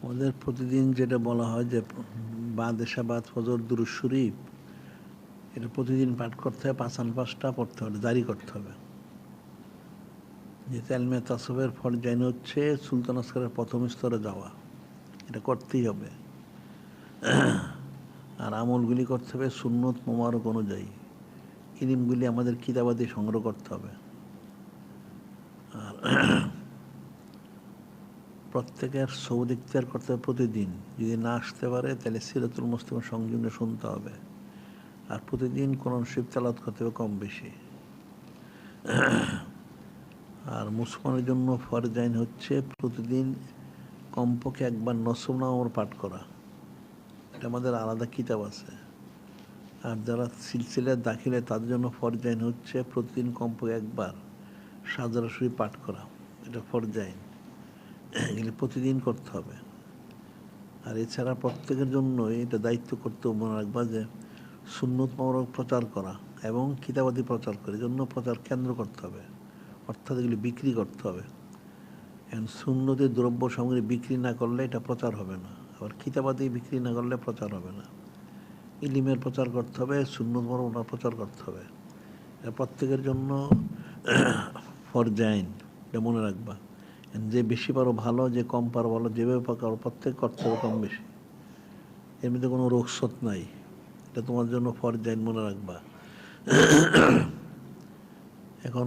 আমাদের প্রতিদিন যেটা বলা হয় যে বাদ এশাবাদ ফজর দুরূদ শরীফ, এটা প্রতিদিন পাঠ করতে হবে, পাঁচটা পড়তে হবে, জারি করতে হবে। যে এলমে তাসাউফের ফরজাইন হচ্ছে সুলতান আসকারের প্রথম স্তরে যাওয়া, এটা করতেই হবে। আর আমলগুলি করতে হবে সুন্নত মোবারক অনুযায়ী। ইলমগুলি আমাদের কিতাবাদি সংগ্রহ করতে হবে। আর প্রত্যেকের সৌদ ইখতিয়ার করতে হবে প্রতিদিন। যদি না আসতে পারে তাহলে সিরাতুল মুস্তাকিম সংযমে শুনতে হবে। আর প্রতিদিন কোরআন শরীফ তেলাওয়াত করতে হবে কম বেশি। আর মুসলমানের জন্য ফরজাইন হচ্ছে প্রতিদিন কমপক্ষে একবার নসব নামার পাঠ করা। এটা আমাদের আলাদা কিতাব আছে। আর যারা সিলসিলার দাখিলে তাদের জন্য ফরজাইন হচ্ছে প্রতিদিন কমপক্ষে একবার সাজরা শরীফ পাঠ করা। এটা ফরজাইন, এগুলি প্রতিদিন করতে হবে। আর এছাড়া প্রত্যেকের জন্য এটা দায়িত্ব করতে মনে রাখবা যে সুন্নত মোবারক প্রচার করা এবং কিতাবাদি প্রচার করে জন্য প্রচার কেন্দ্র করতে হবে, অর্থাৎ এগুলি বিক্রি করতে হবে। এখন সুন্নতের দ্রব্য সামগ্রী বিক্রি না করলে এটা প্রচার হবে না, আবার কিতাবাদি বিক্রি না করলে প্রচার হবে না। ইলিমের প্রচার করতে হবে, সুন্নত মোবারক প্রচার করতে হবে। এটা প্রত্যেকের জন্য ফরজাইন, এটা মনে রাখবা। যে বেশি পারো ভালো, যে কম পারো ভালো, যেভাবে পারো প্রত্যেক করতে হবে কম বেশি। এর মধ্যে কোনো রোগসত নাই। এটা তোমার জন্য ফরজাইন, মনে রাখবা। এখন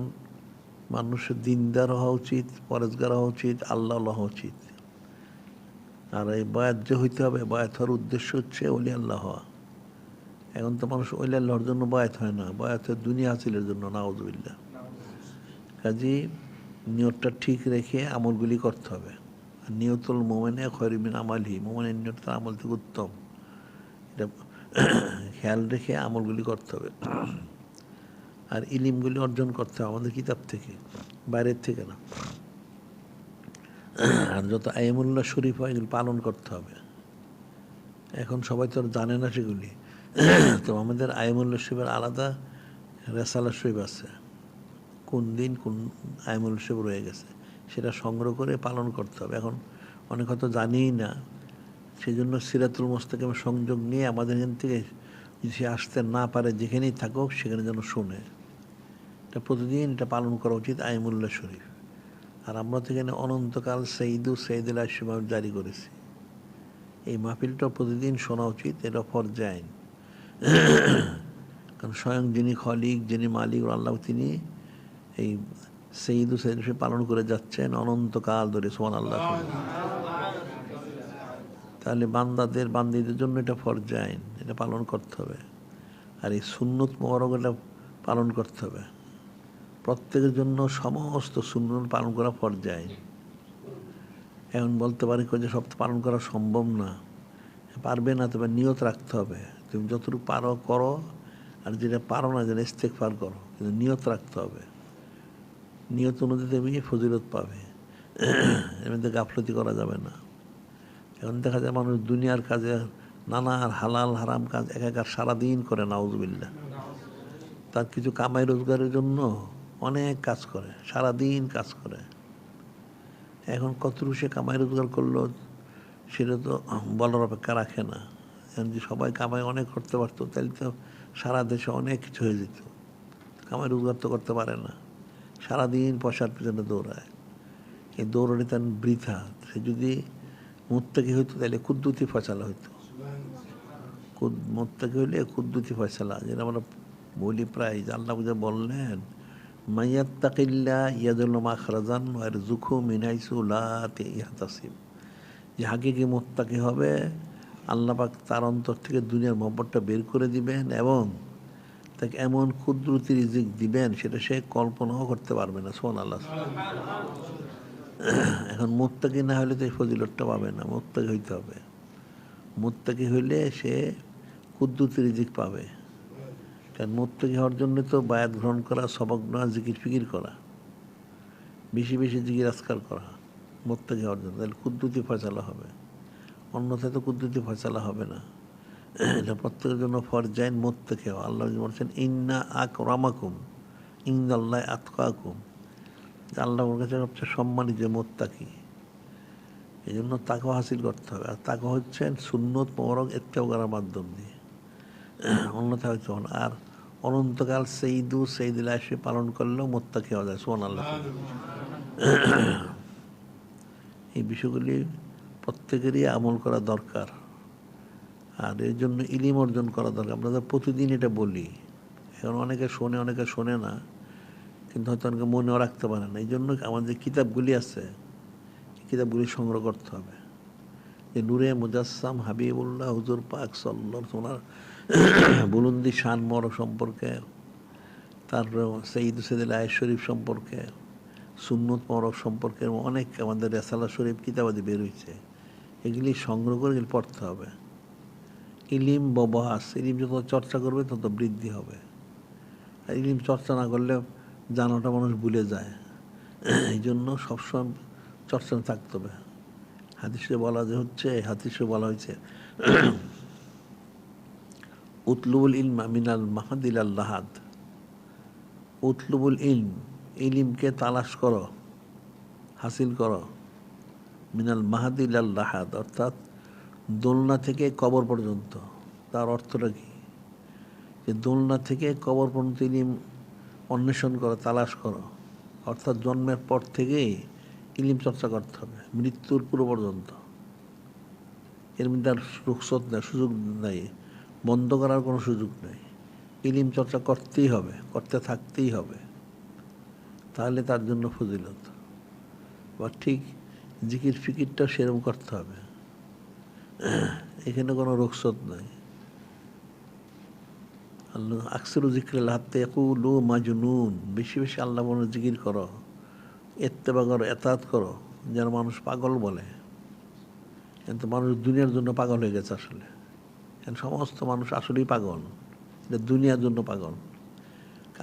মানুষের দিনদার হওয়া উচিত, পরেজগার হওয়া উচিত, আল্লাহ হওয়া উচিত। আর এই বয়াত যে হইতে হবে, বয়াত হওয়ার উদ্দেশ্য হচ্ছে ওলি আল্লাহ হওয়া। এখন তো মানুষ ওলি আল্লাহর জন্য বয়াত হয় না, বয়াত হয় দুনিয়া হাসিলের জন্য, নাউযুবিল্লাহ। কাজী নিয়তটা ঠিক রেখে আমলগুলি করতে হবে। আর নিয়তুল মোমেনে খয়রুম মিন আমালিহি, মোমেনের নিয়ত তার আমল থেকে উত্তম। এটা খেয়াল রেখে আমলগুলি করতে হবে। আর ইলিমগুলি অর্জন করতে হবে আমাদের কিতাব থেকে, বাইরের থেকে না। আর যত আইমুল্লাহ শরীফ হয় এগুলি পালন করতে হবে। এখন সবাই তো আর জানে না সেগুলি। তো আমাদের আইমুল্লাহ শরীফের আলাদা রেসালা শরীফ আছে, কোন দিন কোন আইমুল্লাহ শরীফ রয়ে গেছে, সেটা সংগ্রহ করে পালন করতে হবে। এখন অনেক হয়তো জানিই না, সেই জন্য সিরাতুল মুস্তাকিম সংযোগ নিয়ে আমাদের এখান থেকে যদি আসতে না পারে, যেখানেই থাকুক সেখানে যেন শোনে। এটা প্রতিদিন এটা পালন করা উচিত, আইমুল্লাহ শরীফ। আর আমরা তো এখানে অনন্তকাল সঈদুল আশিম জারি করেছি। এই মাহফিলটা প্রতিদিন শোনা উচিত, এটা ফরজাইন। কারণ স্বয়ং যিনি খলিক, যিনি মালিক আল্লাহ, তিনি এই সঈদ পালন করে যাচ্ছেন অনন্তকাল ধরে, সুবহানাল্লাহ। তাহলে বান্দীদের জন্য এটা ফরজাইন, এটা পালন করতে হবে। আর এই সুন্নত মোবারক এটা পালন করতে হবে। প্রত্যেকের জন্য সমস্ত সুন্নত পালন করা ফরজাইন। এখন বলতে পারি যে সব পালন করা সম্ভব না, পারবে না, তবে নিয়ত রাখতে হবে। তুমি যতটুকু পারো করো, আর যেটা পারো না যেটা ইস্তেগফার করো, কিন্তু নিয়ত রাখতে হবে। নিয়ত অনুযায়ী তুমি ফজিলত পাবে। এর মধ্যে গাফলতি করা যাবে না। এখন দেখা যায় মানুষ দুনিয়ার কাজে নানা হালাল হারাম কাজ একাকার সারাদিন করে, নাউযুবিল্লাহ। তার কিছু কামাই রোজগারের জন্য অনেক কাজ করে, সারাদিন কাজ করে। এখন কতটুকু সে কামাই রোজগার করলো সেটা তো বলার অপেক্ষা রাখে না। এখন যে সবাই কামাই অনেক করতে পারতো, তাহলে তো সারা দেশে অনেক কিছু হয়ে যেত। কামাই রোজগার তো করতে পারে না, সারাদিন পয়সার পিছনে দৌড়ায়। এই দৌড়ানি তার বৃথা। সে যদি মুত্তাকি হইতো তাহলে কুদ্দুতি ফয়সালা হইতো। মুত্তাকি হইলে কুদ্দুতি ফয়সালা, যেটা আমরা বলি প্রায়, যে আল্লাহ বুঝে বললেন মাইয়াত্তাকিল্লাহ ইয়াজআল মাখরাজান ওয়া ইয়ারযুকহু মিন হাইসু লা ইয়াহতাসিব। যে হাকিকি মুত্তাকি হবে, আল্লাহ পাক তার অন্তর থেকে দুনিয়ার মহব্বতটা বের করে দিবেন এবং তাকে এমন কুদরতি রিজিক দিবেন সেটা সে কল্পনাও করতে পারবে না, সুবহানাল্লাহ। এখন মুত্তাকি না হলে তো এই ফজিলতটা পাবে না, মুত্তাকি হইতে হবে। মুত্তাকি হইলে সে কুদরতি রিজিক পাবে। কারণ মুত্তাকি হওয়ার জন্য তো বায়াত গ্রহণ করা, সবক নেওয়া, জিকির ফিকির করা, বেশি বেশি জিকির আজকার করা, মুত্তাকি হওয়ার জন্য। তাহলে কুদরতি ফয়সালা হবে, অন্যথায় তো কুদরতি ফয়সালা হবে না। এটা প্রত্যেকের জন্য ফরজাইন, মুত্তাকি হওয়া। আল্লাহ বলছেন ইন্না আকরামাকুম ইনদাল্লাহি আতকাকুম, আল্লাহর কাছে সবচেয়ে সম্মানিত যে মুত্তাকি। এই জন্য তাকওয়া হাসিল করতে হবে। আর তাকওয়া হচ্ছে সুন্নত মোবারক ইত্তেবা করার মাধ্যম দিয়ে, অন্যথা হচ্ছে না। আর অনন্তকাল সেইদুল আশি পালন করলেও মোত্তাকি হওয়া যায়। সুবহানাল্লাহ। এই বিষয়গুলি প্রত্যেকেরই আমল করা দরকার। আর এর জন্য ইলিম অর্জন করা দরকার। আমরা তো প্রতিদিন এটা বলি, এখন অনেকে শোনে অনেকে শোনে না, কিন্তু হয়তো অনেকে মনেও রাখতে পারে না। এই জন্য আমাদের কিতাবগুলি আছে, কিতাবগুলি সংগ্রহ করতে হবে। যে নূরে মুজাসসাম হাবিবুল্লাহ হুজুর পাক সাল্লাল্লাহু ওনার বুলন্দি শান মোবারক সম্পর্কে, তারপরে সৈয়দুল আয়েশ শরীফ সম্পর্কে, সুন্নত মোবারক সম্পর্কে অনেক আমাদের রেসালা শরীফ কিতাবাদি বের হয়েছে। এগুলি সংগ্রহ করে এগুলি পড়তে হবে। ইলিম ববহাস, ইলিম যত চর্চা করবে তত বৃদ্ধি হবে। আর ইলিম চর্চা না করলে জানাটা মানুষ ভুলে যায়। এই জন্য সবসময় চর্চা থাকতে হবে। হাদিসে বলা যে হচ্ছে, হাদিসে বলা হয়েছে উতলুবুল ইলমা মিনাল মাহাদিল আল্লাহাদ। উতলুবুল ইলম, ইলিমকে তালাশ করো, হাসিল করো, মিনাল মাহাদিল আল্লাহাদ, অর্থাৎ দোলনা থেকে কবর পর্যন্ত। তার অর্থটা কি? যে দোলনা থেকে কবর পর্যন্ত ইলিম অন্বেষণ করো, তালাশ করো। অর্থাৎ জন্মের পর থেকেই ইলিম চর্চা করতে হবে মৃত্যুর পুরো পর্যন্ত। এর মধ্যে আর রুখসত নেই, সুযোগ নেই, বন্ধ করার কোনো সুযোগ নেই। ইলিম চর্চা করতেই হবে, করতে থাকতেই হবে, তাহলে তার জন্য ফজিলত। বা ঠিক জিকির ফিকিরটা সেরকম করতে হবে, এখানে কোনো রুখসত নাই। আল্লাহ আকসিরু যিকরিল হাত্তা ইয়াকুলু মাজনুন, বেশি বেশি আল্লাহ মনে জিকির করো, ইত্তেবা করো, এতাত করো, যেন মানুষ পাগল বলে। কিন্তু মানুষ দুনিয়ার জন্য পাগল হয়ে গেছে আসলে। সমস্ত মানুষ আসলেই পাগল, এটা দুনিয়ার জন্য পাগল।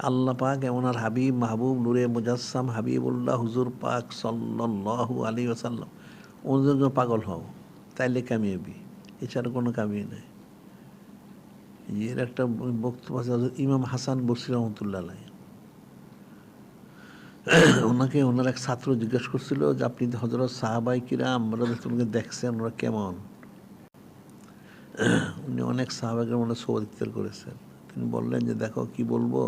আল্লাহ পাক এমন আর হাবিব মাহবুব নূরে মুজাসসাম হাবিবুল্লাহ হুজুর পাক সাল্লাল্লাহু আলাইহি ওয়াসাল্লাম, ওদের জন্য পাগল হও, তাইলে কামিয়াবি, এছাড়া কোনো কামিয়ে নেই। এর একটা বক্তব্য আছে ইমাম হাসান বসরি রহমতুল্লাহ আলাইহি। ওনাকে ওনার এক ছাত্র জিজ্ঞেস করছিল যে আপনি হযরত সাহাবায়ে কিরাম রাদিয়াল্লাহু দেখছেন, ওরা কেমন? উনি অনেক সাহাবাকে মনে সোয়াল করেছেন। তিনি বললেন যে দেখো কি বলবো,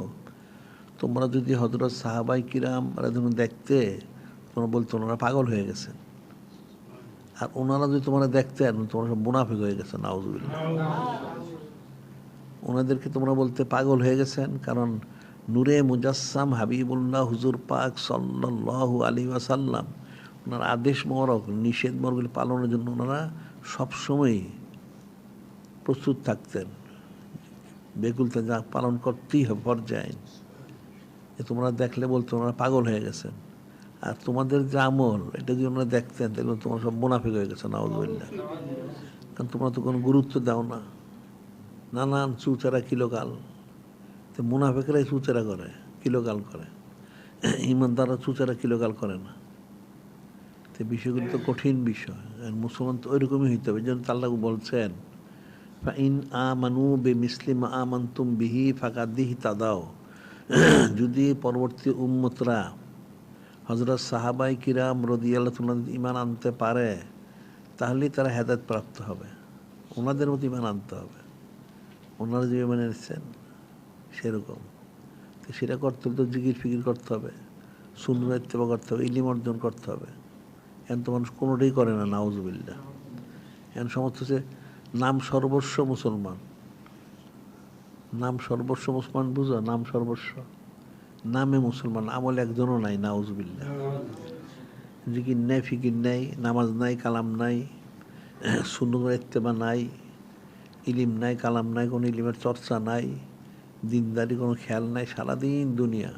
তোমরা যদি হযরত সাহাবায়ে কিরাম রাদিয়াল্লাহু দেখতে, তোমরা বলতো ওনারা পাগল হয়ে গেছেন। আর ওনারা যদি তোমরা দেখতেন, তোমরা সব মুনাফিক হয়ে গেছেন, নাউযুবিল্লাহ। ওনাদেরকে তোমরা বলতে পাগল হয়ে গেছেন, কারণ নূরে মুজাসসাম হাবিবুল্লাহ হুজুর পাক সাল্লাল্লাহু আলাইহি ওয়াসাল্লাম, ওনার আদেশ মোবারক নিষেধ মোবারক পালনের জন্য ওনারা সবসময় প্রস্তুত থাকতেন, বেকুলতা যা পালন করতেই হবে পর্যায়ে। যে তোমরা দেখলে বলতো ওনারা পাগল হয়ে গেছেন। আর তোমাদের যে আমল, এটা যদি ওনারা দেখতেন তাহলে তোমরা সব মুনাফিক হয়ে গেছে, নাউযুবিল্লাহ। কারণ তোমরা তো কোনো গুরুত্ব দাও না, নানান চুচেরা কিলোকাল। তো মুনাফিকরাই চুচেরা করে, কিলোকাল করে, ইমানদাররা চুচেরা কিলোকাল করে না। তো বিষয়গুলো তো কঠিন বিষয়, আর মুসলমান তো ওইরকমই হইতে হবে। যেন আল্লাহ বলছেন ফাইন আমানু বিমিসলি মা আমানতুম বিহি ফাকাদ ইহতাদাও, যদি পরবর্তী উম্মতরা হযরত সাহাবায়ে কিরাম রাদিয়াল্লাহু আনহুম ঈমান আনতে পারে, তাহলেই তারা হেদায়েত প্রাপ্ত হবে। ওনাদের মতো ঈমান আনতে হবে, ওনারা যে ঈমান এনেছেন সেরকম। তো সেটা করতে হলে তো জিকির ফিকির করতে হবে, সুন্নাহ ইত্তেবা করতে হবে, ইলম অর্জন করতে হবে। এখন তো মানুষ কোনোটাই করে না, নাউযুবিল্লাহ। এখন সমস্ত হচ্ছে নাম সর্বস্ব মুসলমান, নাম সর্বস্ব মুসলমান, বুঝো, নাম সর্বস্ব, নামে মুসলমান, আমল একজনও নাই, নাউযুবিল্লাহ। জিকির নেই, ফিকির নেই, নামাজ নাই, কালাম নাই, সুন্নাহ ইত্তেবা নাই, ইলিম নাই, কালাম নাই, কোনো ইলিমের চর্চা নাই, দিনদারি কোনো খেয়াল নাই, সারাদিন দুনিয়া।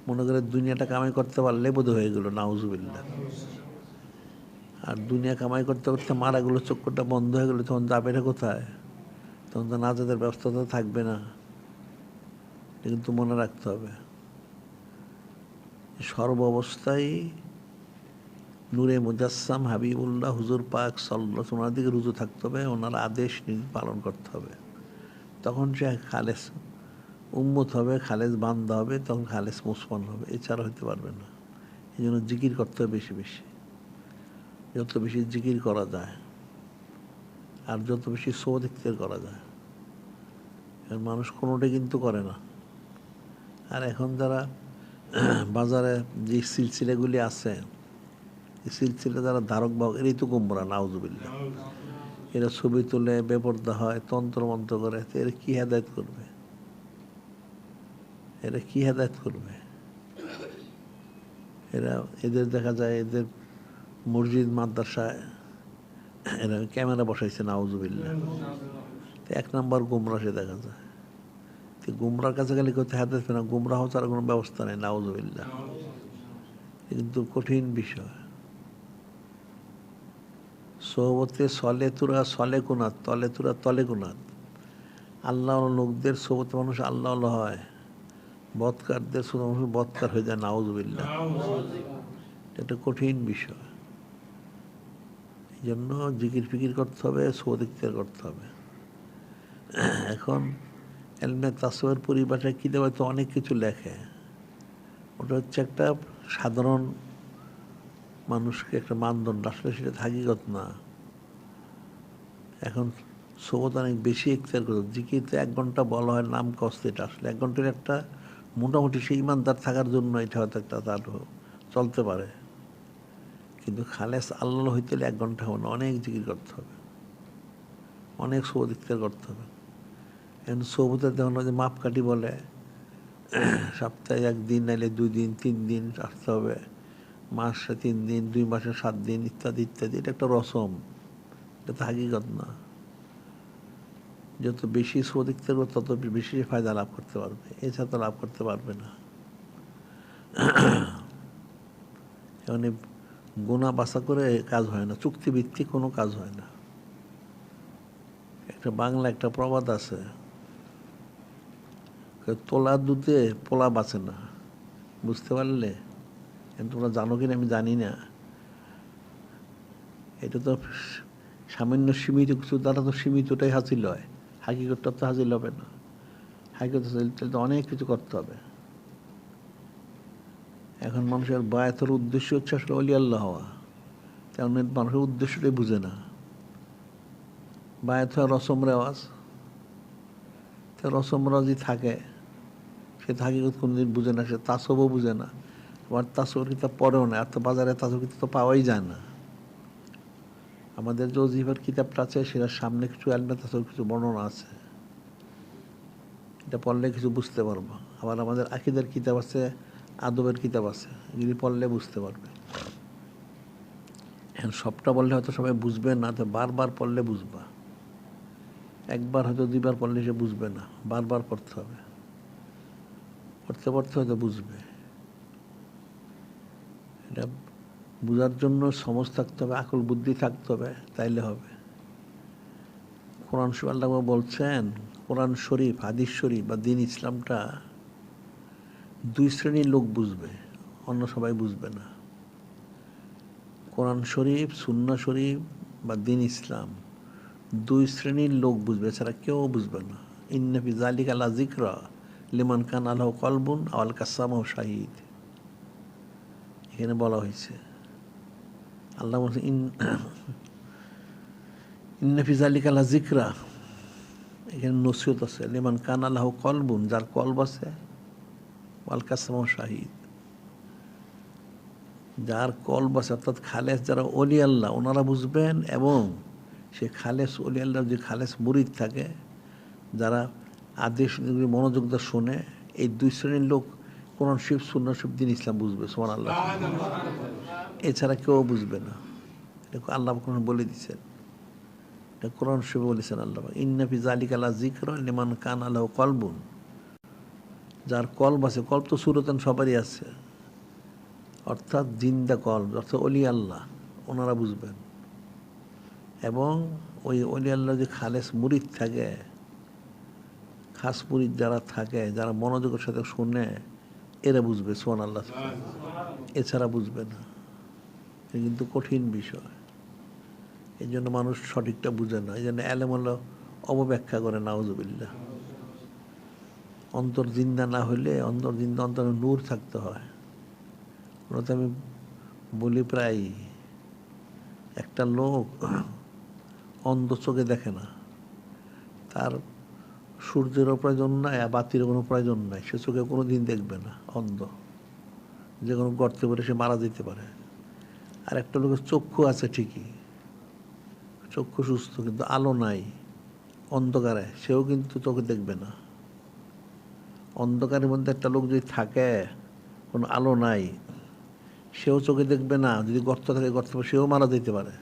মনে করে দুনিয়াটা কামাই করতে পারলে বোধ হয়ে গেল, নাউযুবিল্লাহ। আর দুনিয়া কামাই করতে করতে মারা গেলো, চক্করটা বন্ধ হয়ে গেলো, তখন যাবে না কোথায়? তখন তো নাজাতের ব্যবস্থা তো থাকবে না। কিন্তু মনে রাখতে হবে সর্ব অবস্থায় নূরে মুজাসসাম হাবিবুল্লাহ হুজুর পাক সাল্লাল্লাহু আলাইহি ওনার দিকে রুজু থাকতে হবে, ওনার আদেশ পালন করতে হবে। তখন সে খালেস উম্মত হবে, খালেস বান্দা হবে, তখন খালেস মুসলমান হবে, এছাড়া হতে পারবে না। এই জন্য জিকির করতে হবে বেশি বেশি। যত বেশি জিকির করা যায় আর যত বেশি সোহবত ইখতিয়ার করা যায়। এখন মানুষ কোনোটাই কিন্তু করে না। আর এখন যারা বাজারে যে সিলসিলাগুলি আছে, এই সিলসিলা যারা ধারক বাহক, এরাই তো গোমরা, নাউজুবিল্লাহ। এরা ছবি তুলে বেপরদা হয়, তন্ত্র মন্ত্র করে, এরা কি হেদায়েত করবে? এরা কি হেদায়েত করবে? এদের দেখা যায় এদের মসজিদ মাদ্রাসায় এরা ক্যামেরা বসাইছে, নাউজুবিল্লাহ। এক নাম্বার গুমরা সে দেখা যায়। গুমরার কাছে গেলে কেউ হেদায়েত না, গুমরা হওয়ার কোনো ব্যবস্থা নেই, নাউজুবিল্লাহ। কিন্তু কঠিন বিষয়। সোহবতে সলে তুরা সলে কুনাত, তলে তুরা তলে কুনাত। আল্লাহ লোকদের সোহবতে মানুষ আল্লাহ হয়, বৎকারদের শুধু মানুষ বৎকার হয়ে যায়, নাউজুবিল্লাহ। এটা কঠিন বিষয়। এই জন্য জিকির ফিকির করতে হবে, সোহবত ইখতিয়ার করতে হবে। এখন এলমে তাসওয়ুফের পরিভাষায় কী দেওয়া, তো অনেক কিছু লেখে। ওটা হচ্ছে একটা সাধারণ মানুষকে একটা মানদণ্ড, আসলে সেটা হাকিকত না। এখন সোহবত অনেক বেশি ইখতিয়ার করতে, জিকিরতে 1 ঘন্টা বলা হয় নাম কষ্ট, এটা আসলে 1 ঘন্টার একটা মোটামুটি সেই ইমানদার থাকার জন্য এটা হয়তো একটা তার চলতে পারে। কিন্তু খালেস আল্লাহ হইতে হলে 1 ঘন্টা হবে না, অনেক জিকির করতে হবে, অনেক সোহবত ইখতিয়ার করতে হবে। এখন সোহবতের যেমন যে মাপকাঠি বলে, সপ্তাহে 1 দিন, নাইলে 2 দিন 3 দিন আসতে হবে, মাসে 3 দিন, 2 মাসে 7 দিন, ইত্যাদি ইত্যাদি। এটা একটা রসম, এটা তো হাকিকত না। যত বেশি সোহবত ইখতিয়ার করবে তত বেশি ফায়দা লাভ করতে পারবে, এছাড়া তো লাভ করতে পারবে না। এখন গুনাহ বাছা করে কাজ হয় না, চুক্তিভিত্তিক কোনো কাজ হয় না। একটা বাংলা একটা প্রবাদ আছে, তোলা দুধে পোলা বাঁচে না। বুঝতে পারলে? তোমরা জানো কিনা আমি জানি না। এটা তো সামান্য সীমিত কিছু দ্বারা তো সীমিতটাই হাসিল হয়, হাকিকতটা তো হাসিল হবে না। হাকিকত তো অনেক কিছু করতে হবে। এখন মানুষের বায়াতের উদ্দেশ্য হচ্ছে আসলে ওলি আল্লাহ হওয়া, তেমন মানুষের উদ্দেশ্যটাই বুঝে না। বায়াত হওয়া রসম রেওয়াজ, তো রসম রেওয়াজই থাকে, সে হাকিকত কোনোদিন বুঝে না, সে তাসবও বুঝে না। আবার তাসবের কিতাব পড়েও না, আর তো বাজারে তাসব কিতাব তো পাওয়াই যায় না। আমাদের যে ওজিফার কিতাবটা আছে সেটার সামনে কিছু এলমে তাসবের কিছু বর্ণনা আছে, এটা পড়লে কিছু বুঝতে পারবো। আবার আমাদের আকীদার কিতাব আছে, আদবের কিতাব আছে, এগুলি পড়লে বুঝতে পারবে। এখন সবটা বললে হয়তো সবাই বুঝবে না, তো বারবার পড়লে বুঝবা। একবার হয়তো 2 বার পড়লে সে বুঝবে না, বারবার পড়তে হবে, পড়তে পড়তে হয়তো বুঝবে। এটা বুঝার জন্য সমঝ থাকতে হবে, আকল বুদ্ধি থাকতে হবে, তাইলে হবে। কোরআন শরীফ আল্লাহ বলছেন, কোরআন শরীফ, হাদিস শরীফ বা দ্বীন ইসলামটা 2 শ্রেণীর লোক বুঝবে, অন্য সবাই বুঝবে না। কোরআন শরীফ, সুন্নাহ শরীফ বা দ্বীন ইসলাম 2 শ্রেণীর লোক বুঝবে, এছাড়া কেউ বুঝবে না। ইন্না ফি যালিকা লাযিকরা লিমান কানা লাহু কলবুন আও আলকা সামাহু শাহীদ, এখানে বলা হয়েছে। আল্লাহ বলছেন ইন্না ফি যালিকা লাযিকরা, এখানে নসিহত আছে। লিমান কানা লাহু কলবুন, যার কলব আছে, আল কাসামাহু শাহীদ, যার কলব আছে, অর্থাৎ খালেস যারা ওলি আল্লাহ ওনারা বুঝবেন, এবং সে খালেস ওলি আল্লাহর যে খালেস মুরিদ থাকে, যারা আদেশ মনোযোগ দিয়ে শোনে, এই 2 শ্রেণীর লোক কোরআন শরীফ, সুন্নাহ শরীফ, দ্বীন ইসলাম বুঝবে, সুবহানাল্লাহ। এছাড়া কেউ বুঝবে না। এটা আল্লাহ কোরআন বলে দিচ্ছেন, এটা কোরআন শরীফে বলেছেন আল্লাহ, ইন্না ফি যালিকা লাযিকরা লিমান কানা লাহু কলবুন, যার কলব আছে। কলব তো সুরতান সবারই আছে, অর্থাৎ জিন্দা কলব, অর্থাৎ ওলি আল্লাহ, ওনারা বুঝবেন। এবং ওই ওলি আল্লাহ যে খালেস মুরিদ থাকে, খাস মুরিদ যারা থাকে, যারা মনোযোগের সাথে শুনে, এরা বুঝবে, সুবহানাল্লাহ। এছাড়া বুঝবে না। এটা কিন্তু কঠিন বিষয়, এই জন্য মানুষ সঠিকটা বুঝে না। এই জন্য এলেম হলো অপব্যাখ্যা করে, নাউজুবিল্লাহ। অন্তর জিন্দা না হইলে, অন্তর জিন্দা, অন্তরে নূর থাকতে হয়। ওটা তো আমি বলি প্রায়, একটা লোক অন্ধ চোখে দেখে না, তার সূর্যেরও প্রয়োজন নাই, বাতিরও কোনো প্রয়োজন নাই, সে চোখে কোনো দিন দেখবে না, অন্ধ, যে কোনো গর্তে পড়ে সে মারা যেতে পারে। আর একটা লোকের চক্ষু আছে ঠিকই, চক্ষু সুস্থ, কিন্তু আলো নাই, অন্ধকারে, সেও কিন্তু চোখে দেখবে না। অন্ধকারের মধ্যে একটা লোক যদি থাকে, কোনো আলো নাই, সেও চোখে দেখবে না, যদি গর্ত থাকে গর্ত সেও মারা যেতে পারে।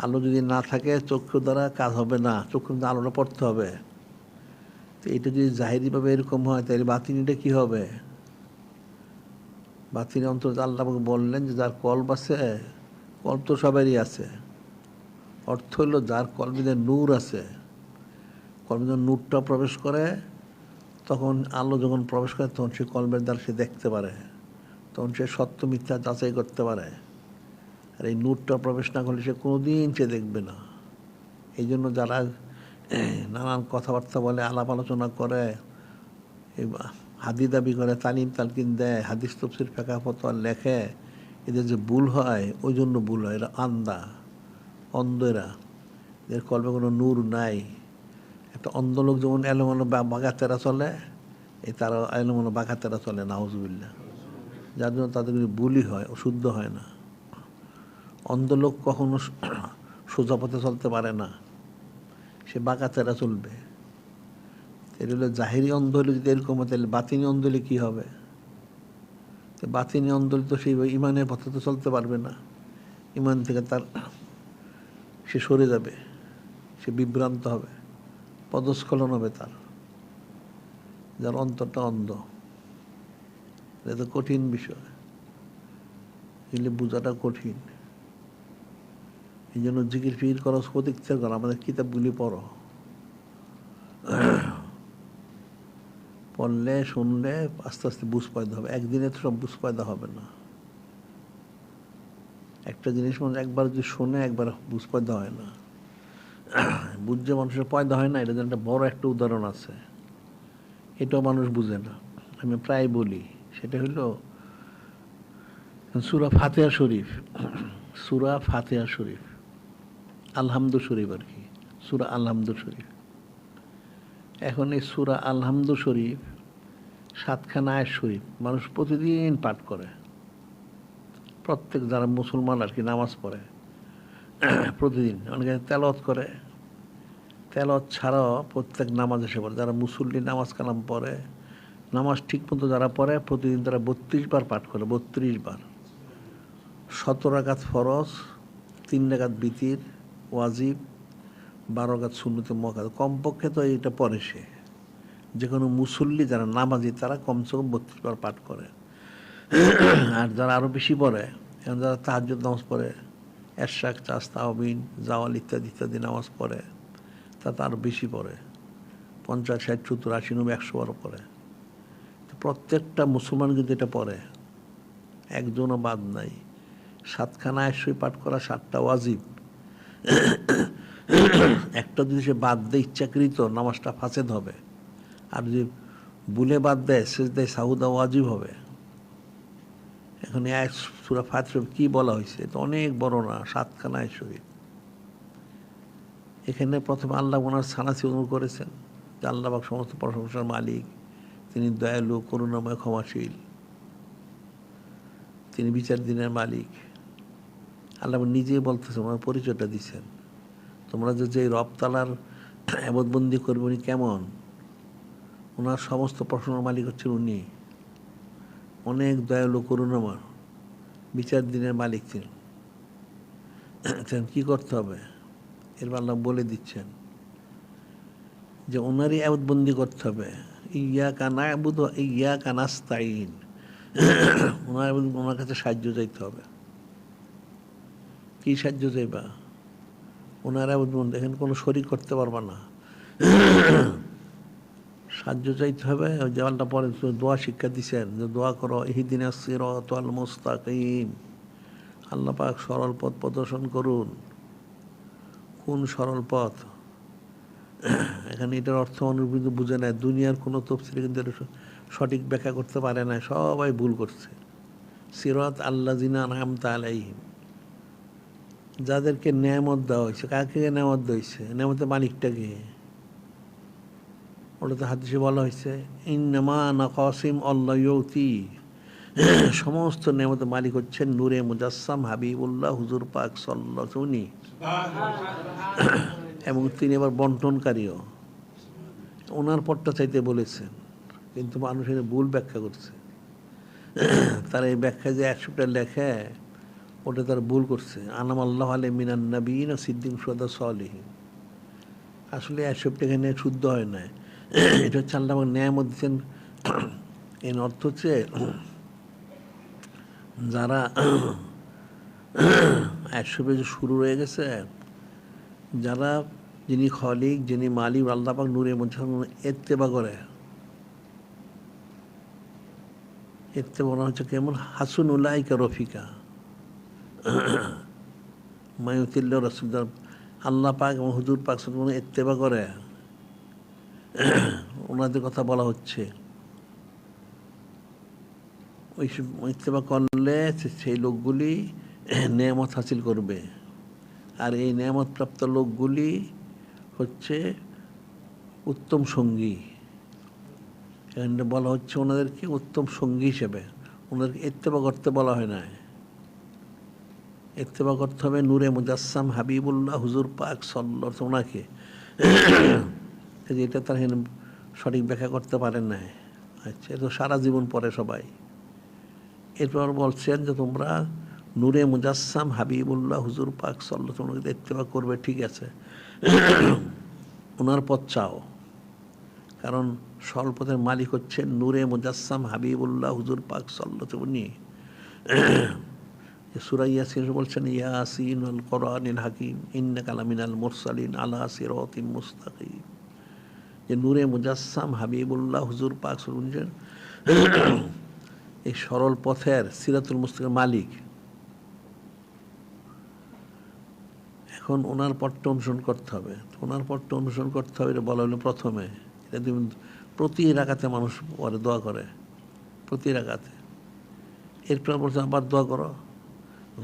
আলো যদি না থাকে চক্ষু দ্বারা কাজ হবে না, চক্ষু কিন্তু আলোটা পড়তে হবে। তো এটা যদি জাহিরিভাবে এরকম হয়, তাহলে বাতিনিটা কি হবে? বাতিনি অন্তত আল্লাহ বললেন যে যার কলব আছে, কলব তো সবারই আছে, অর্থ হইল যার কলবিতে নূর আছে, কলবিতে নূরটা প্রবেশ করে, তখন আলো যখন প্রবেশ করে তখন সে কলবের দ্বারা সে দেখতে পারে, তখন সে সত্য মিথ্যা যাচাই করতে পারে। আর এই নূরটা প্রবেশ না করলে সে কোনোদিন সে দেখবে না। এই জন্য যারা নানান কথাবার্তা বলে, আলাপ আলোচনা করে, এই হাদি দাবি করে, তালিম তালকিন দেয়, হাদিস তফসির ফেকা ফতোয়া লেখে, এদের যে ভুল হয় ওই জন্য ভুল হয়। এরা আন্দা, অন্ধ, এদের কলবে কোনো নূর নাই। একটা অন্ধ লোক যেমন এলোমেলো বাগাতেরা চলে, এই তারা এলোমেলো বাগাতেরা চলে, নাউজুবিল্লাহ, যার জন্য তাদের ভুলই হয়, অশুদ্ধ হয় না। অন্ধ লোক কখনো সোজা পথে চলতে পারে না, সে বাঁকাতেরা চলবে। এটা হলো জাহিরি অন্ধ হলে, যদি এরকম হয় তাহলে বাতিনি অন্ধ হলে কী হবে? তো বাতিনি অন্ধ হলে তো সেই ইমানের পথে তো চলতে পারবে না, ইমান থেকে তার সে সরে যাবে, সে বিভ্রান্ত হবে, পদস্খলন হবে তার, যার অন্তরটা অন্ধ। এটা তো কঠিন বিষয়, এগুলি বোঝাটা কঠিন। এই জন্য জিকির ফিকির করো, প্রতীক্ষা করো, আমাদের কিতাবগুলি পড়ো, পড়লে শুনলে আস্তে আস্তে বুঝ পয়দা হবে। একদিনে তো সব বুঝ পয়দা হবে না। একটা জিনিস মানুষ একবার যদি শোনে, একবার বুঝ পয়দা হয় না। বুঝ যে মানুষের পয়দা হয় না, এটা একটা বড় একটা উদাহরণ আছে, এটাও মানুষ বুঝে না। আমি প্রায় বলি, সেটা হইল সূরা ফাতিহা শরীফ। সূরা ফাতিহা শরীফ, আলহামদু শরীফ আর কি, সূরা আলহামদু শরীফ। এখন এই সূরা আলহামদু শরীফ 7খানা আয়াত শরীফ মানুষ প্রতিদিন পাঠ করে, প্রত্যেক যারা মুসলমান আর কি নামাজ পড়ে প্রতিদিন, অনেকে তেলাওয়াত করে, তেলাওয়াত ছাড়াও প্রত্যেক নামাজ এসে পড়ে। যারা মুসল্লি নামাজ কালাম পড়ে, নামাজ ঠিক মতো যারা পড়ে, প্রতিদিন তারা 32 বার পাঠ করে, 32 বার। 17 রাকাত ফরজ, 3 রাকাত বিতির ওয়াজিব, 12 রাকাত সুন্নতে মুআক্কাদা, কমপক্ষে তো এটা পড়ে সে। যে কোনো মুসল্লি যারা নামাজি তারা কমসে কম 32 বার পাঠ করে। আর যারা আরও বেশি পড়ে, এখন যারা তাহাজ্জুদ নামাজ পড়ে, এরশাক, চাস, তাওবিন, জাওয়াল ইত্যাদি ইত্যাদি নামাজ পড়ে, তা আরও বেশি পড়ে, 50, 60, 70, 80, 90, 100 বারও পড়ে। তো প্রত্যেকটা মুসলমান কিন্তু এটা পড়ে, একজনও বাদ নাই। 7খানা আয়াত শরীফ পাঠ করা, 7টা ওয়াজিব, একটা যদি সে বাদ দেয় ইচ্ছাকৃত, নামাজটা ফাসেদ হবে। আর যদি ভুলে বাদ দেয়, সেজদায় সাহুদা ওয়াজিব হবে। এখন এই সূরা ফাতিহা কি বলা হয়েছে? এটা অনেক বড় না, 7খানা আয়াত শরীফ। এখানে প্রথমে আল্লাহ ওনার সানাসি অনুভব করেছেন যে আল্লাহ পাক সমস্ত প্রশংসার মালিক, তিনি দয়ালু, করুণাময়, ক্ষমাশীল, তিনি বিচার দিনের মালিক। আল্লাহ নিজেই বলতেছে, ওনার পরিচয়টা দিচ্ছেন, তোমরা যে রব তালার এবাদতবন্দি করবে, উনি কেমন, ওনার সমস্ত প্রশংসার মালিক হচ্ছেন উনি, অনেক দয়ালু, করুণাময়, বিচার দিনের মালিক তিনি। কি করতে হবে এরপর আল্লাহ বলে দিচ্ছেন যে ওনারই ইবাদতবন্দি করতে হবে। ইয়াকা না'বুদু ওয়া ইয়াকা নাস্তাঈন, ওনার কাছে সাহায্য চাইতে হবে। কি সাহায্য চাইবা? ওনার ইবাদতবন্দি, এখানে কোনো শরীক করতে পারবা না, সাহায্য চাইতে হবে। ওই যে আল্লাহ পরে দোয়া শিক্ষা দিচ্ছেন যে দোয়া করো, ইহদিনাস সিরাতাল মুস্তাকিম, আল্লাহ পাক সরল পথ প্রদর্শন করুন। কোন সরল পথ? এখানে এটার অর্থ মানুষ কিন্তু বুঝে নেয়, দুনিয়ার কোনো তফসিরে কিন্তু সঠিক ব্যাখ্যা করতে পারে না, সবাই ভুল করছে। সিরাত আল্লাযিনা আনআমতা আলাইহিম, যাদেরকে নেয়ামত দেওয়া হয়েছে, কাকে নেয়ামত দেওয়া হয়েছে? নেয়ামতের মালিকটাকে, ওটা তো হাদিসে বলা হয়েছে ইন্নামা নাকাসিম আল্লাহ ইউতি, সমস্ত নেয়ামতের মালিক হচ্ছেন নূরে মুজাসসাম হাবিবুল্লাহ হুজুর পাক সাল্লাল্লাহু আলাইহি, এবং তিনি আবার বন্টনকারীও। ওনার পটটা চাইতে বলেছেন, কিন্তু মানুষ এর ভুল ব্যাখ্যা করছে। তার এই ব্যাখ্যায় যে 100টা লেখে, ওটা তার ভুল করছে। আনাম আল্লাহ আলাই মিনান নবীন সিদ্দিক সুহাদা সালিহিন, আসলে 100টা এখানে শুদ্ধ হয় না। এটা হচ্ছে আল্লাহ নেয়ামত দিচ্ছেন। এর অর্থ হচ্ছে যারা 100 পেজে শুরু হয়ে গেছে, যারা যিনি খলিক, যিনি মালিক আল্লাহ পাক নূরে মুজাসসাম ইত্তেবা করে, এতে বলা হচ্ছে কেমন হাসুন উলাইকা রফিকা মায়ুতিল্লা রসুল, আল্লাহ পাক এবং হুজুর পাক ইত্তেবা করে, ওনাদের কথা বলা হচ্ছে। ওই ইত্তেবা করলে সেই লোকগুলি নেয়ামত হাসিল করবে, আর এই নেয়ামত প্রাপ্ত লোকগুলি হচ্ছে উত্তম সঙ্গী। এখানে বলা হচ্ছে ওনাদেরকে উত্তম সঙ্গী হিসেবে, ওনাদেরকে ইত্তেবা করতে বলা হয় না। ইত্তেবা করতে হবে নূরে মুজাসসাম হাবিবুল্লাহ হুজুর পাক সাল্লাল্লাহু, ওনাকে। এটা তার সঠিক ব্যাখ্যা করতে পারেন না। আচ্ছা, এটা সারা জীবন পরে সবাই। এরপর বলছেন যে তোমরা নূরে মুজাসসাম হাবিবুল্লাহ হুজুর পাক সাল্লাল্লাহু আলাইহি ওয়াসাল্লাম ইত্তেবা করবে, ঠিক আছে, ওনার পথ চাও, কারণ স্বল্পদের মালিক হচ্ছেন নূরে মুজাসসাম হাবিবুল্লাহ হুজুর পাক সাল্লাল্লাহু আলাইহি ওয়াসাল্লাম। সূরা ইয়াসিন বলছেন ইয়াসিন ওয়াল কোরআনিল হাকিম ইন্নাকা লামিনাল মুরসালিন আলা সিরাতিম মুস্তাকিম, যে নূরে মুজাসসাম হাবিবুল্লাহ হুজুর পাক সাল্লাল্লাহু আলাইহি ওয়াসাল্লাম এই সরল পথের সিরাতুল মুস্তাকিমের মালিক। এখন ওনার পথটা অনুসরণ করতে হবে। ওনার পথটা অনুসরণ করতে হবে, এটা বলা হলো প্রথমে। এটা প্রতি রাকাতে মানুষ পরে দোয়া করে, প্রতি রাকাতে। এরপর বলছে আবার দোয়া করো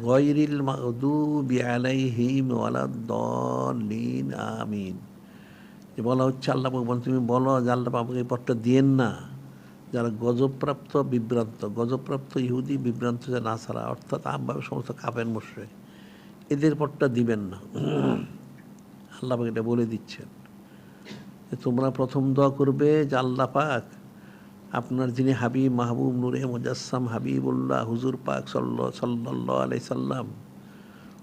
গায়রিল মাগদুবি আলাইহিম ওয়ালাদ-দাল্লিন আমিন। যে বলা হচ্ছে আল্লাহ পাক তুমি বলো যে আল্লাহ পাক এই পথটা দিয়েন না যারা গজবপ্রাপ্ত বিভ্রান্ত, গজবপ্রাপ্ত ইহুদি, বিভ্রান্ত যে নাসারা, অর্থাৎ আমভাবে সমস্ত কাফের মুশরিক, এদের পথটা দিবেন না। আল্লাহ পাক এটা বলে দিচ্ছেন যে তোমরা প্রথম দোয়া করবে যে আল্লাহ পাক আপনার যিনি হাবিব মাহবুব নূরে মুজাসসাম হাবিবুল্লাহ হুজুর পাক সাল্লাল্লাহু আলাইহি সাল্লাম,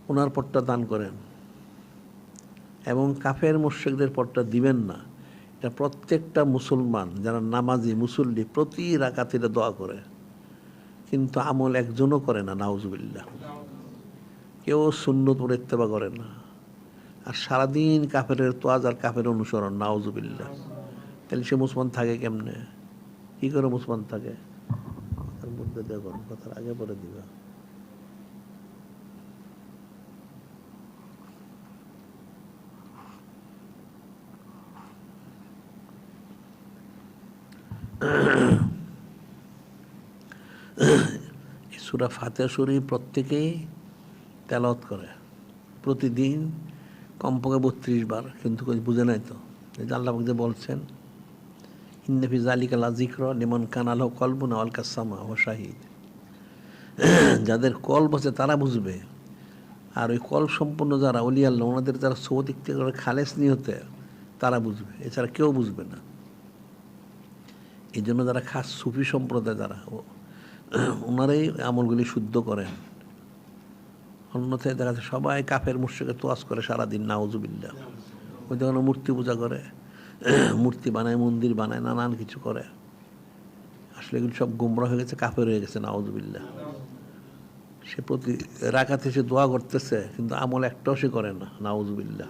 ওনার পথটা দান করেন, এবং কাফের মুশরিকদের পথটা দিবেন না। এটা প্রত্যেকটা মুসলমান যারা নামাজি মুসল্লি প্রতি রাকাতে এটা দোয়া করে, কিন্তু আমল একজনও করে না, নাউজুবিল্লাহ। কেউ সুন্নত ইত্তেবা করে না, আর সারাদিন কাফের তোয়াজ আর কাফের অনুসরণ, নাউজুবিল্লাহ। তাহলে সে মুসলমান থাকে কেমনে? কি করে মুসলমান থাকে? তার মধ্যে দেখুন কথার আগে পরে দিবা। সূরা ফাতিহা শরীফ প্রত্যেকেই তেলাওয়াত করে প্রতিদিন কমপক্ষে 32 বার, কিন্তু বুঝে নাই তো আল্লাহ পাক যে বলছেন ইন্না ফি যালিকা লাযিকরা লিমান কানা লাহু কলবুন আও আলকাস সামা ওয়া শাহিদ। যাদের কলব আছে তারা বুঝবে, আর ওই কলব সম্পন্ন যারা ওলি আল্লাহ, ওনাদের যারা সৌদিক থেকে খালেস নিয়তে, তারা বুঝবে, এছাড়া কেউ বুঝবে না। এই জন্য যারা খাস সুফি সম্প্রদায় যারা, ওনারাই আমলগুলি শুদ্ধ করেন। অন্যথায় দেখা যাচ্ছে সবাই কাফের মুশরিকের তোয়াজ করে সারাদিন, নাউজুবিল্লাহ। ওই যখন মূর্তি পূজা করে, মূর্তি বানায়, মন্দির বানায়, নানান কিছু করে, আসলে এগুলো সব গোমরা হয়ে গেছে, কাফের হয়ে গেছে, নাউজুবিল্লাহ। সে প্রতি রাকাতে সে দোয়া করতেছে, কিন্তু আমল একটাও সে করে না, নাউজুবিল্লাহ।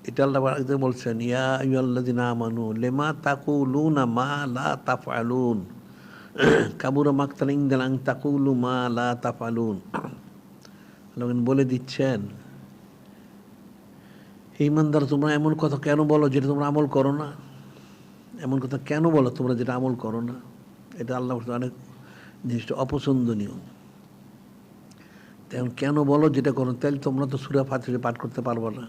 এটা আল্লাহ বলছেন ইয়া আইয়ুহাল্লাযিনা আমানু লিমা তাকুলুনা মা লা তাফআলুন কাবুরা মাকতান ইনদাল্লাহি আন তাকুলু মা লা তাফআলুন। আল্লাহ বলে দিচ্ছেন ঈমানদার তোমরা এমন কথা কেন বলো যেটা তোমরা আমল করো না? এমন কথা কেন বলো তোমরা যেটা আমল করো না? এটা আল্লাহ অনেক জিনিসটা অপছন্দনীয়। এখন কেন বলো যেটা করো? তাহলে তোমরা তো সূরা ফাতিহা পাঠ করতে পারবে না,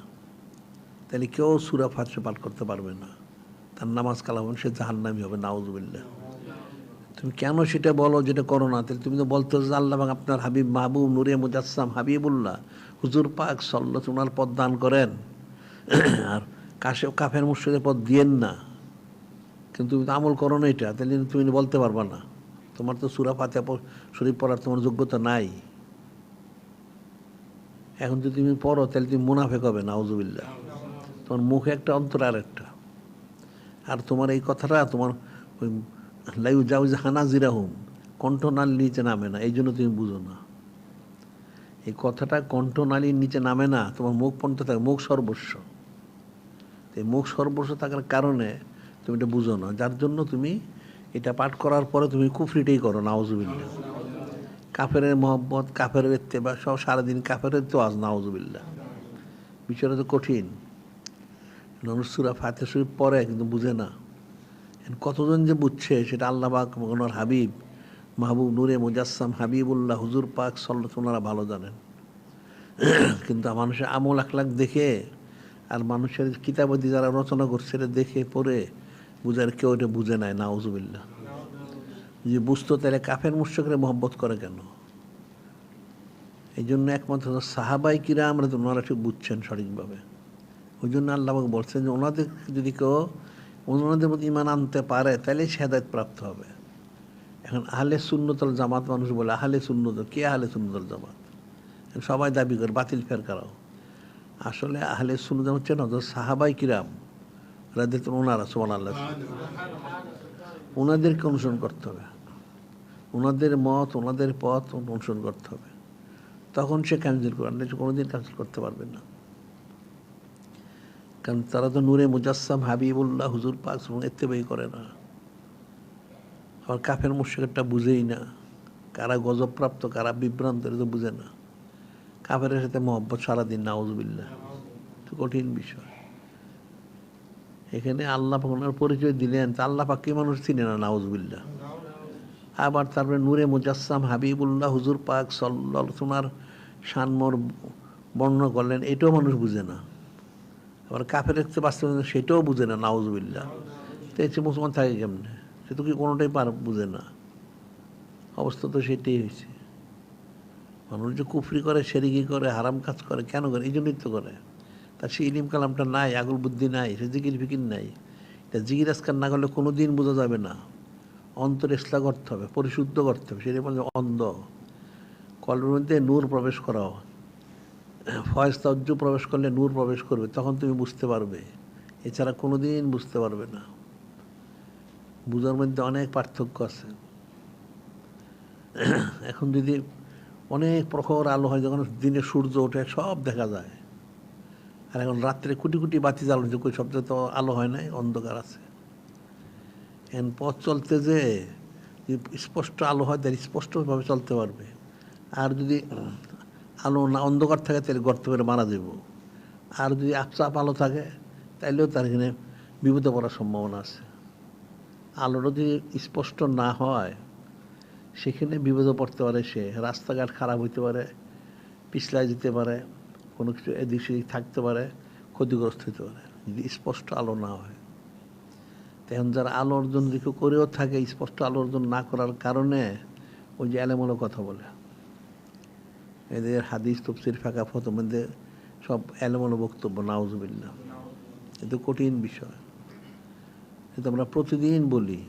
তাহলে কেউ সূরা ফাতিহা পাঠ করতে পারবে না, তার নামাজ কালাম সে জাহান্নামী হবে, নাউজুবিল্লাহ। তুমি কেন সেটা বলো যেটা করো না? তাহলে তুমি তো বলতো যে আল্লাহ পাক আপনার হাবিব মাহবুব নূরে মুজাসসাম হাবিবুল্লাহ হুজুর পাক সাল্লাল্লাহু ওনার পদ দান করেন, আর কাফের মুশরিকদের পদ দিয়েন না, কিন্তু তুমি তো আমল করো না এটা, তাহলে তুমি বলতে পারবা না। তোমার তো সূরা ফাতিহা শরীফ পড়ার তোমার যোগ্যতা নাই। এখন যদি তুমি পড়ো তাহলে তুমি মুনাফিক হবে, নাউজুবিল্লাহ। তোমার মুখে একটা অন্তরে আর একটা। আর তোমার এই কথাটা তোমার ওই লাইউ জাউজ হানাজিরাহুম কণ্ঠনালীর নিচে নামে না, এই জন্য তুমি বুঝো না। এই কথাটা কণ্ঠনালীর নিচে নামে না, তোমার মুখ পর্যন্ত থাকে, মুখ সর্বস্ব। এই মুখ সর্বস্ব থাকার কারণে তুমি এটা বুঝো না, যার জন্য তুমি এটা পাঠ করার পরে তুমি কুফরিটাই করো, নাউজুবিল্লাহ। কাফের মহব্বত, কাফের ইত্তেবা, সব সারাদিন কাফের তো আজ, নাউজুবিল্লাহ। বিষয়টা তো কঠিন। মানুষ সূরা ফাতিহা শরীফ পড়ে কিন্তু বুঝে না। কতজন যে বুঝছে সেটা আল্লাহ পাক ওনার হাবিব মাহবুব নূরে মুজাসসাম হাবিবুল্লাহ হুজুর পাক সাল্লাল্লাহু ওনারা ভালো জানেন। কিন্তু মানুষের আমল আখলাক দেখে আর মানুষের কিতাবাদি যারা রচনা করছে এটা দেখে পড়ে বুঝার কেউ এটা বুঝে নাই, নাউজুবিল্লাহ। যে বুঝতো তাহলে কাফের মুশরিকরা মহব্বত করে কেন? এই জন্য একমাত্র সাহাবাই কিরাম ওনারা ঠিক বুঝছেন সঠিকভাবে। ওই জন্য আল্লাহ পাক বলছেন যে ওনাদের যদি কেউ ওনাদের মধ্যে ঈমান আনতে পারে তাহলে সে হেদায়েত প্রাপ্ত হবে। এখন আহলে সুন্নতুল জামাত মানুষ বলে আহলে সুন্নত, কে আহলে সুন্নতুল জামাত? সবাই দাবি করে বাতিল ফেরকারাও। আসলে আহলে সুন্নত হচ্ছে না, সাহাবাই কিরাম রাদিয়াল্লাহু ওনারা, সুবহানাল্লাহ, ওনাদেরকে অনুসরণ করতে হবে, ওনাদের মত ওনাদের পথ অনুসরণ করতে হবে। তখন সে ক্যান্সেল করবে না, কোনোদিন ক্যান্সেল করতে পারবে না। কারণ তারা তো নূরে মুজাসসাম হাবিবুল্লাহ হুজুর পাক ইত্তেবাই করে না। আবার কাফের মুশরিকটা বুঝেই না, কারা গজবপ্রাপ্ত কারা বিভ্রান্ত এটা তো বুঝে না। কাফের সাথে মহব্বত সারাদিন, নাউজুবিল্লাহ, তো কঠিন বিষয়। এখানে আল্লাহ পাক ওনার পরিচয় দিলেন, তা আল্লাহ পাক কি মানুষ চিনে না, নাউজুবিল্লাহ। আবার তারপরে নূরে মুজাসসাম হাবিবুল্লাহ হুজুর পাক সাল্লাল্লাহু ওনার শানমর বর্ণনা করলেন, এটাও মানুষ বুঝে না। আবার কাফের একটু বাস্তব সেটাও বুঝে না, নাউজুবিল্লাহ। তো এসে মুসলমান থাকে কেমনে? সে তো কি কোনোটাই বুঝে না। অবস্থা তো সেটাই হয়েছে। মানুষ যে কুফরি করে, শিরকি করে, হারাম কাজ করে, কেন করে? এই জন্যই তো করে। তার সে ইলিম কালামটা নাই, আগুল বুদ্ধি নাই, সে জিকির ফিকির নাই। এটা জিকির আজকার না করলে কোনো দিন বোঝা যাবে না। অন্তর ইসলাহ করতে হবে, পরিশুদ্ধ করতে হবে। সেটা বলে অন্ধ কলমের মধ্যে নূর প্রবেশ করাও, ফয়েজ তাওজ্জু প্রবেশ করলে নূর প্রবেশ করবে, তখন তুমি বুঝতে পারবে। এছাড়া কোনো দিন বুঝতে পারবে না। বুঝার মধ্যে অনেক পার্থক্য আছে। এখন যদি অনেক প্রখর আলো হয়, যখন দিনে সূর্য ওঠে সব দেখা যায়, আর এখন রাত্রে কোটি কোটি বাতি জ্বালানো, কই সব তো আলো হয় নাই, অন্ধকার আছে। এখন পথ চলতে যে স্পষ্ট আলো হয় তাহলে স্পষ্টভাবে চলতে পারবে। আর যদি আলো না, অন্ধকার থাকে, তাহলে গর্ত করে মারা যাব। আর যদি চাপ আলো থাকে তাইলেও তার এখানে বিপদে পড়ার সম্ভাবনা আছে। আলোটা যদি স্পষ্ট না হয় সেখানে বিপদে পড়তে পারে, সে রাস্তাঘাট খারাপ হইতে পারে, পিছলায় যেতে পারে, কোনো কিছু এদিক সেদিক থাকতে পারে, ক্ষতিগ্রস্ত হতে পারে যদি স্পষ্ট আলো না হয়। তখন যারা আলো অর্জন যদি কেউ করেও থাকে, স্পষ্ট আলো অর্জন না করার কারণে ওই যে এলোমেলো কথা বলে, এদের হাদিস তফসির ফাঁকা ফতোমধ্যে সব এলোমেলো বক্তব্য, নাউজুবিল্লাহ। এটা কঠিন বিষয়। এটা আমরা প্রতিদিন বলি।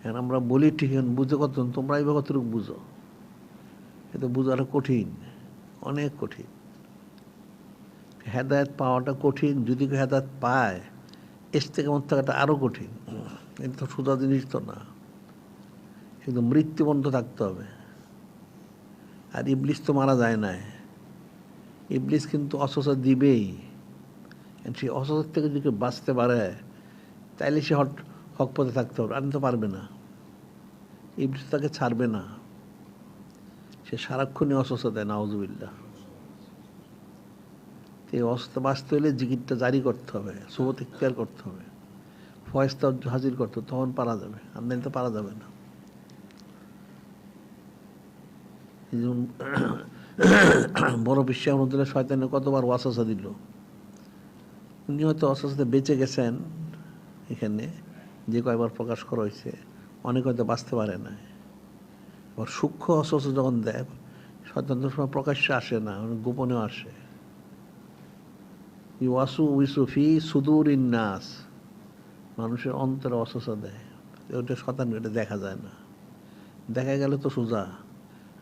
এখন আমরা বলি ঠিক, বুঝে কত, তোমরা এইভাবে কতটুকু বুঝো? এটা বোঝাটা কঠিন, অনেক কঠিন। হেদায়েত পাওয়াটা কঠিন, যদি কেউ হেদায়েত পায় ইস্তেকামত থাকাটা আরও কঠিন। এটা তো সোজা জিনিস তো না, কিন্তু মৃত্যুবন্ধ থাকতে হবে। আর ইবলিস তো মারা যায় না, ইবলিস কিন্তু অস্বস্থার দিবেই। সেই অস্বস্থার থেকে যদি কেউ বাঁচতে পারে তাইলে সে হক পথে থাকতে হবে, আর তো পারবে না। ইবলিস তাকে ছাড়বে না, সে সারাক্ষণই অস্বস্থ দেয়, নাউজুবিল্লাহ। এই অস্বস্থ বাঁচতে হলে জিকিরটা জারি করতে হবে, সুবত ইখতিয়ার করতে হবে, ফয়েজটা হাজির করতে হবে, তখন পারা যাবে, আর নাহলে তো পারা যাবে না। এই যেমন বড় বিশ্ব রহমতুল্লাহ শয়তানে কতবার ওয়াসওয়াসা দিল, উনি হয়তো ওয়াসওয়াসাতে বেঁচে গেছেন, এখানে যে কয়বার প্রকাশ করা হয়েছে, অনেক হয়তো বাঁচতে পারে না। আবার সূক্ষ্ম ওয়াসওয়াসা যখন দেয়, শয়তান তো সময় প্রকাশ্যে আসে না, গোপনেও আসে। ইউসুফি সুদুরিন নাস, মানুষের অন্তরে ওয়াসওয়াসা দেয়, ওটা শয়তান, এটা দেখা যায় না। দেখা গেলে তো সোজা,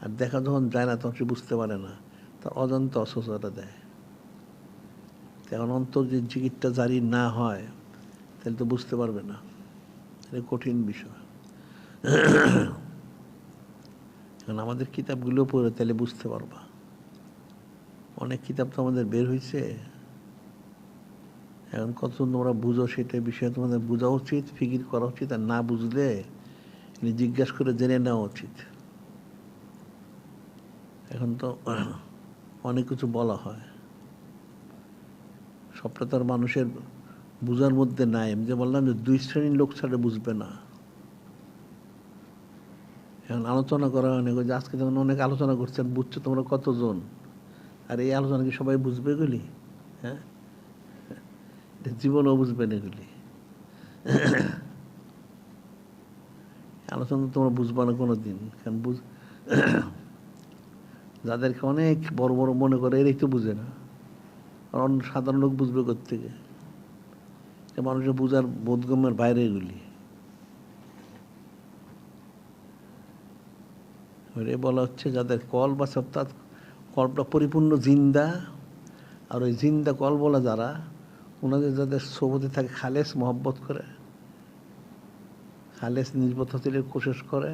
আর দেখা যখন যায় না তখন সে বুঝতে পারে না, তার অজান্তে অসুস্থতা দেয়। এখন অন্তর যে জিকিরটা জারি না হয় তাহলে তো বুঝতে পারবে না, এটা কঠিন বিষয়। এখন আমাদের কিতাবগুলো পড়ে তাহলে বুঝতে পারবা। অনেক কিতাব তো আমাদের বের হয়েছে, এখন কত তোমরা বুঝো সেটা বিষয়ে তোমাদের বোঝা উচিত, ফিকির করা উচিত, আর না বুঝলে জিজ্ঞাসা করে জেনে নেওয়া উচিত। এখন তো অনেক কিছু বলা হয়, সবটা তো আর মানুষের বুঝার মধ্যে নাই। আমি যে বললাম যে দুই শ্রেণীর লোক ছাড়া বুঝবে না। এখন আলোচনা করা অনেক, যে আজকে যেমন অনেক আলোচনা করছেন, বুঝছো তোমরা কতজন, আর এই আলোচনা কি সবাই বুঝবে এগুলি? হ্যাঁ, জীবনও বুঝবে না এগুলি। আলোচনা তোমরা বুঝবা না কোনো দিন, কারণ যাদেরকে অনেক বড় বড় মনে করে এরাই তো বুঝে না, আর অন্য সাধারণ লোক বুঝবে কোত্থেকে? মানুষের বুঝার বোধগম্যের বাইরে এগুলি। বলা হচ্ছে যাদের কল বা সত্তা, কলটা পরিপূর্ণ জিন্দা, আর ওই জিন্দা কল বলা যারা, ওনাদের যাদের সোবতে থাকে, খালেস মহব্বত করে, খালেস নির্বত হতে কোশিশ করে,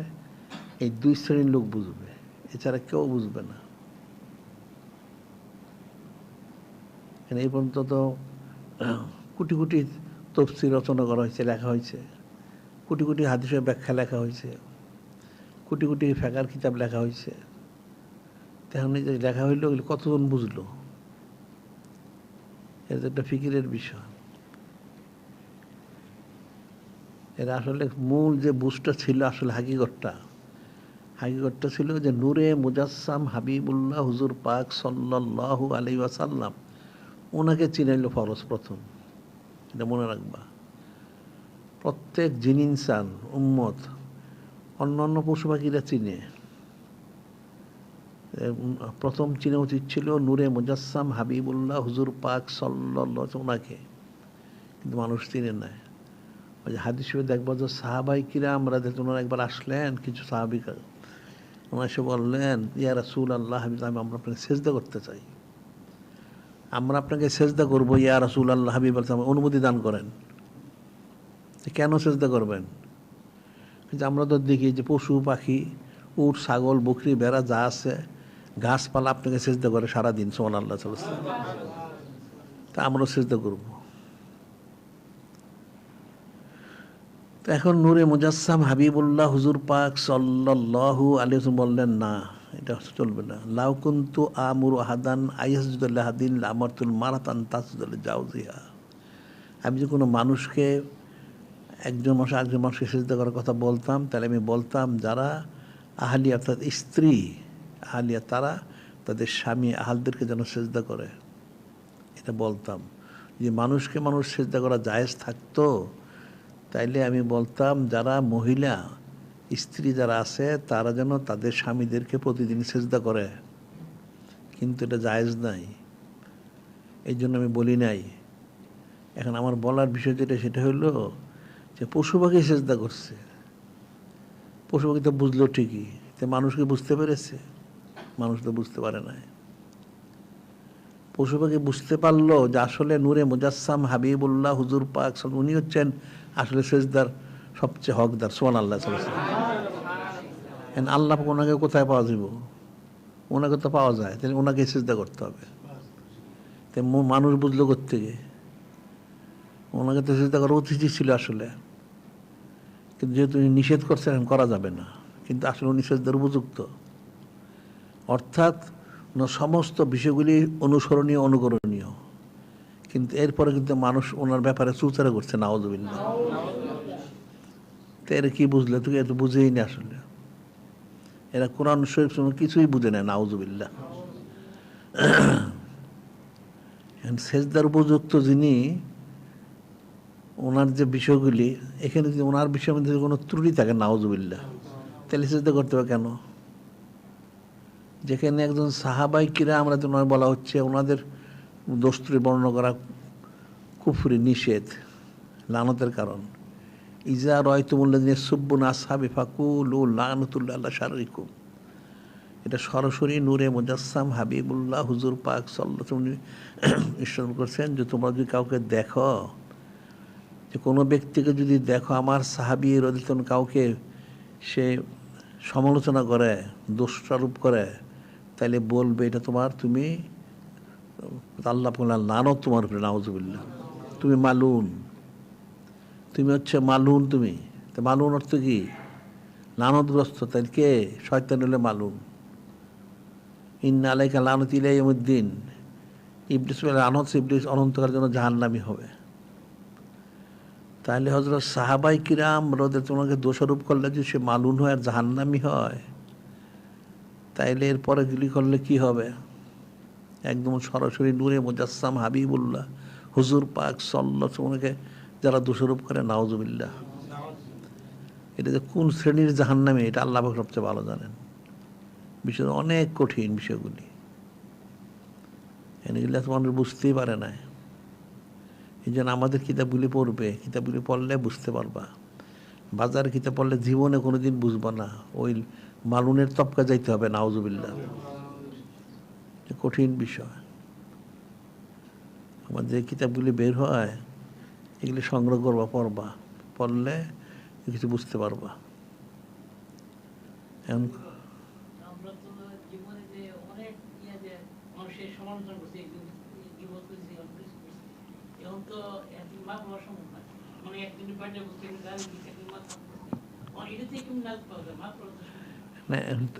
এই দুই শ্রেণীর লোক বুঝবে, এছাড়া কেউ বুঝবে না। এই পর্যন্ত তো কোটি কোটি তফসির রচনা করা হয়েছে, লেখা হয়েছে, কোটি কোটি হাদিসের ব্যাখ্যা লেখা হয়েছে, কোটি কোটি ফেকার কিতাব লেখা হয়েছে। তেমন যে লেখা হইল, ওগুলো কতজন বুঝলো? এটা একটা ফিকিরের বিষয়। এর আসলে মূল যে বুঝটা ছিল, আসলে হাকিকতটা ছিল যে নূরে মুজাসসাম হাবিবুল্লাহ হুজুর পাক সাল্লাল্লাহু আলাইহি ওয়াসাল্লাম, ওনাকে চিনাইল ফরজ প্রথম। এটা মনে রাখবা। প্রত্যেক জিন ইনসান উম্মত অন্যান্য পশু পাখিরা চিনে, প্রথম চিনে উচিত ছিল নূরে মুজাসসাম হাবিবুল্লাহ হুজুর পাক সাল্লাল্লাহু, ওনাকে। কিন্তু মানুষ চিনে না। ওই যে হাদিস দেখবো যে সাহাবাই কিরাম রাদিয়াল্লাহু আনহুম একবার আসলেন, কিছু সাহাবিকা, ওনার এসে বললেন, ইয়া রাসূলুল্লাহ, আমরা আপনাকে সেজদা করতে চাই, আমরা আপনাকে সেজদা করবো, ইয়া রাসূলুল্লাহ হাবিব, অনুমতি দান করেন। কেন সেজদা করবেন? কিন্তু আমরা তো দেখি যে পশু পাখি, উট, ছাগল, বকরি, ভেড়া যা আছে, গাছপালা আপনাকে সেজদা করে সারাদিন, সুবহানাল্লাহ সাল্লাল্লাহু আলাইহি ওয়াসাল্লাম। তা আমরাও সেজদা করব। তো এখন নূরে মুজাসসাম হাবিবুল্লাহ হুজুর পাক সাল্লাল্লাহু আলাইহি ওয়াসাল্লাম বললেন, না, এটা চলবে না। লাউ কুনতু আমুরু আহাদান আইয়াসজুদু লিহাদিন লামারতুল মারাতান তাসজুদু লিজাওজিহা। আমি যে কোনো মানুষকে, একজন মানুষ আরেকজন মানুষকে সেজদা করার কথা বলতাম, তাহলে আমি বলতাম যারা আহলিয়া, অর্থাৎ স্ত্রী আহলিয়া, তারা তাদের স্বামী আহালদেরকে যেন সেজদা করে, এটা বলতাম। যে মানুষকে মানুষ সেজদা করা জায়েজ থাকতো, তাইলে আমি বলতাম যারা মহিলা স্ত্রী যারা আছে তারা যেন তাদের স্বামীদেরকে প্রতিদিন সেজদা করে, কিন্তু এটা জায়েজ নাই, এই জন্য আমি বলি নাই। এখন আমার বলার বিষয় যেটা, সেটা হলো যে পশু পাখি সেজদা করছে, পশু পাখি তো বুঝলো ঠিকই, তো মানুষকে বুঝতে পেরেছে? মানুষ তো বুঝতে পারে না। পশু পাখি বুঝতে পারলো যে আসলে নূরে মুজাসসাম হাবিবুল্লাহ হুজুর পাক উনি হচ্ছেন আসলে সেজদার সবচেয়ে হকদার, সুবহানাল্লাহ সাল্লাল্লাহু আলাইহি ওয়াসাল্লাম। আল্লাহ ওনাকে কোথায় পাওয়া যাব? ওনাকে তো পাওয়া যায়, তাহলে ওনাকে সেজদা করতে হবে। তাই মানুষ বুঝলো কোত্থেকে? ওনাকে তো সেজদা করা উচিত ছিল আসলে, কিন্তু যেহেতু উনি নিষেধ করছেন, করা যাবে না। কিন্তু আসলে উনি সেজদার উপযুক্ত, অর্থাৎ সমস্ত বিষয়গুলি অনুসরণীয়, অনুকরণীয়, কিন্তু এরপরে কিন্তু মানুষ ওনার ব্যাপারে চুচারা করছে, নাউযুবিল্লাহ। তো এরা কি বুঝলে? তো বুঝেই না আসলে, এরা কোরআন শরীফ কিছুই বুঝে না, নাউযুবিল্লাহ। সেজদার উপযুক্ত যিনি, ওনার যে বিষয়গুলি, এখানে যদি ওনার বিষয়ের মধ্যে কোনো ত্রুটি থাকে নাউজুবিল্লাহ, তাহলে সেজদা করতে হবে কেন? যেখানে একজন সাহাবাই কিরা আমরা তো নয় বলা হচ্ছে ওনাদের দোষ ত্রুটি বর্ণনা করা কুফরি, নিষেধ, লানতের কারণ। ইজা রয়তুমুল্লাযিনা ইয়াসুব্বুনা আসহাবি ফাকুলু লানাতুল্লাহি আলা শাররিকুম, এটা সরাসরি নূরে মুজাসসাম হাবিবুল্লাহ হুজুর পাক সাল্লাল্লাহু আলাইহি ওয়াসাল্লাম করছেন যে তোমরা যদি কাউকে দেখো, যে কোনো ব্যক্তিকে যদি দেখো আমার সাহাবী রাদিয়াল্লাহু কাউকে সে সমালোচনা করে, দোষারোপ করে, তাইলে বলবে এটা তোমার, তুমি আল্লাহ পাকের লানত তোমার উপরে, নাউজুবিল্লাহ, তুমি মালুন, তুমি হচ্ছে মালুন। তুমি তো মালুন অর্থ কি? লানতগ্রস্ত। তাই কে? শয়তান হলে মালুন। ইন্না আলাইকা লানতি ইলা ইয়াউমিদ্দিন, ইবলিস লানত, ইবলিস অনন্তকালের জন্য জাহান্নামী হবে। তাহলে হযরত সাহাবাই কিরাম তোমাকে দোষারোপ করলে যদি সে মালুন হয় আর জাহান্নামী হয়, তাইলে এরপরে গুলি করলে কি হবে? একদম সরাসরি নূরে মুজাসসাম হাবিবুল্লাহ হুজুর পাক সাল্লাল্লাহু আলাইহি যারা দোষারোপ করে, নাউজুবিল্লাহ, এটা যে কোন শ্রেণীর জাহান্নামী এটা আল্লাহ পাক সবচেয়ে ভালো জানেন। বিষয় অনেক কঠিন বিষয়গুলি, এগুলো মানুষ বুঝতেই পারে না। এই জন্য আমাদের কিতাবগুলি পড়বে, কিতাবগুলি পড়লে বুঝতে পারবা। বাজারে কিতাব পড়লে জীবনে কোনোদিন বুঝবা না, ওই মালুনের তপকা যাইতে হবে, নাউজুবিল্লাহ, কঠিন বিষয়। আমাদের যে কিতাবগুলি বের হয় এগুলি সংগ্রহ করবা, পড়বা, পড়লে কিছু বুঝতে পারবা।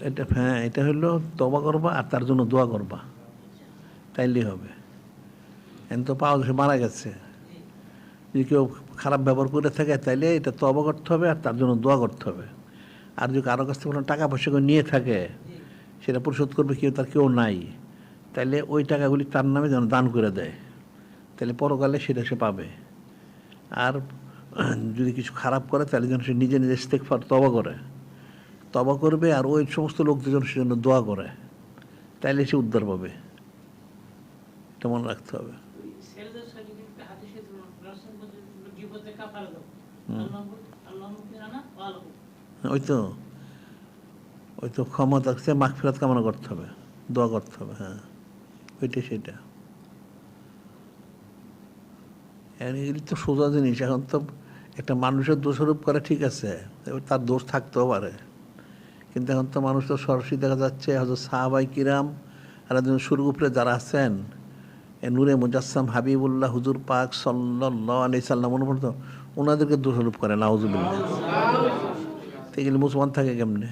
এটা হ্যাঁ, এটা হলো তওবা করবা আর তার জন্য দোয়া করবা, তাইলেই হবে। এখন তো পাওয়া গেছে মারা গেছে, যদি কেউ খারাপ ব্যবহার করে থাকে তাইলে এটা তওবা করতে হবে আর তার জন্য দোয়া করতে হবে। আর যদি কারো কাছ থেকে কোনো টাকা পয়সা করে নিয়ে থাকে, সেটা পরিশোধ করবে কেউ, তার কেউ নাই, তাইলে ওই টাকাগুলি তার নামে যেন দান করে দেয়, তাহলে পরকালে সেটা সে পাবে। আর যদি কিছু খারাপ করে তাহলে যেন সে নিজে নিজে ইস্তেগফার তওবা করবে আর ওই সমস্ত লোকদের জন্য সে জন্য দোয়া করে, তাইলে সে উদ্ধার পাবে। এটা মনে রাখতে হবে। ওই তো ক্ষমতা আছে, মাগফিরাত কামনা করতে হবে, দোয়া করতে হবে। হ্যাঁ, ওইটাই সেটা। এগুলি তো সোজা জিনিস। এখন তো একটা মানুষের দোষারোপ করে, ঠিক আছে, তার দোষ থাকতেও পারে, কিন্তু এখন তো মানুষ তো সরাসরি দেখা যাচ্ছে হযরত সাহাবাই কিরাম আর শুরুর উপরে যারা আছেন, নূরে মুজাসসাম হাবিবুল্লাহ হুজুর পাক সাল্লাল্লাহু আলাইহি সাল্লাম, ওনাদেরকে দোষারোপ করে, নাউজুবিল্লাহ। এগুলি মুসলমান থাকে কেমনে?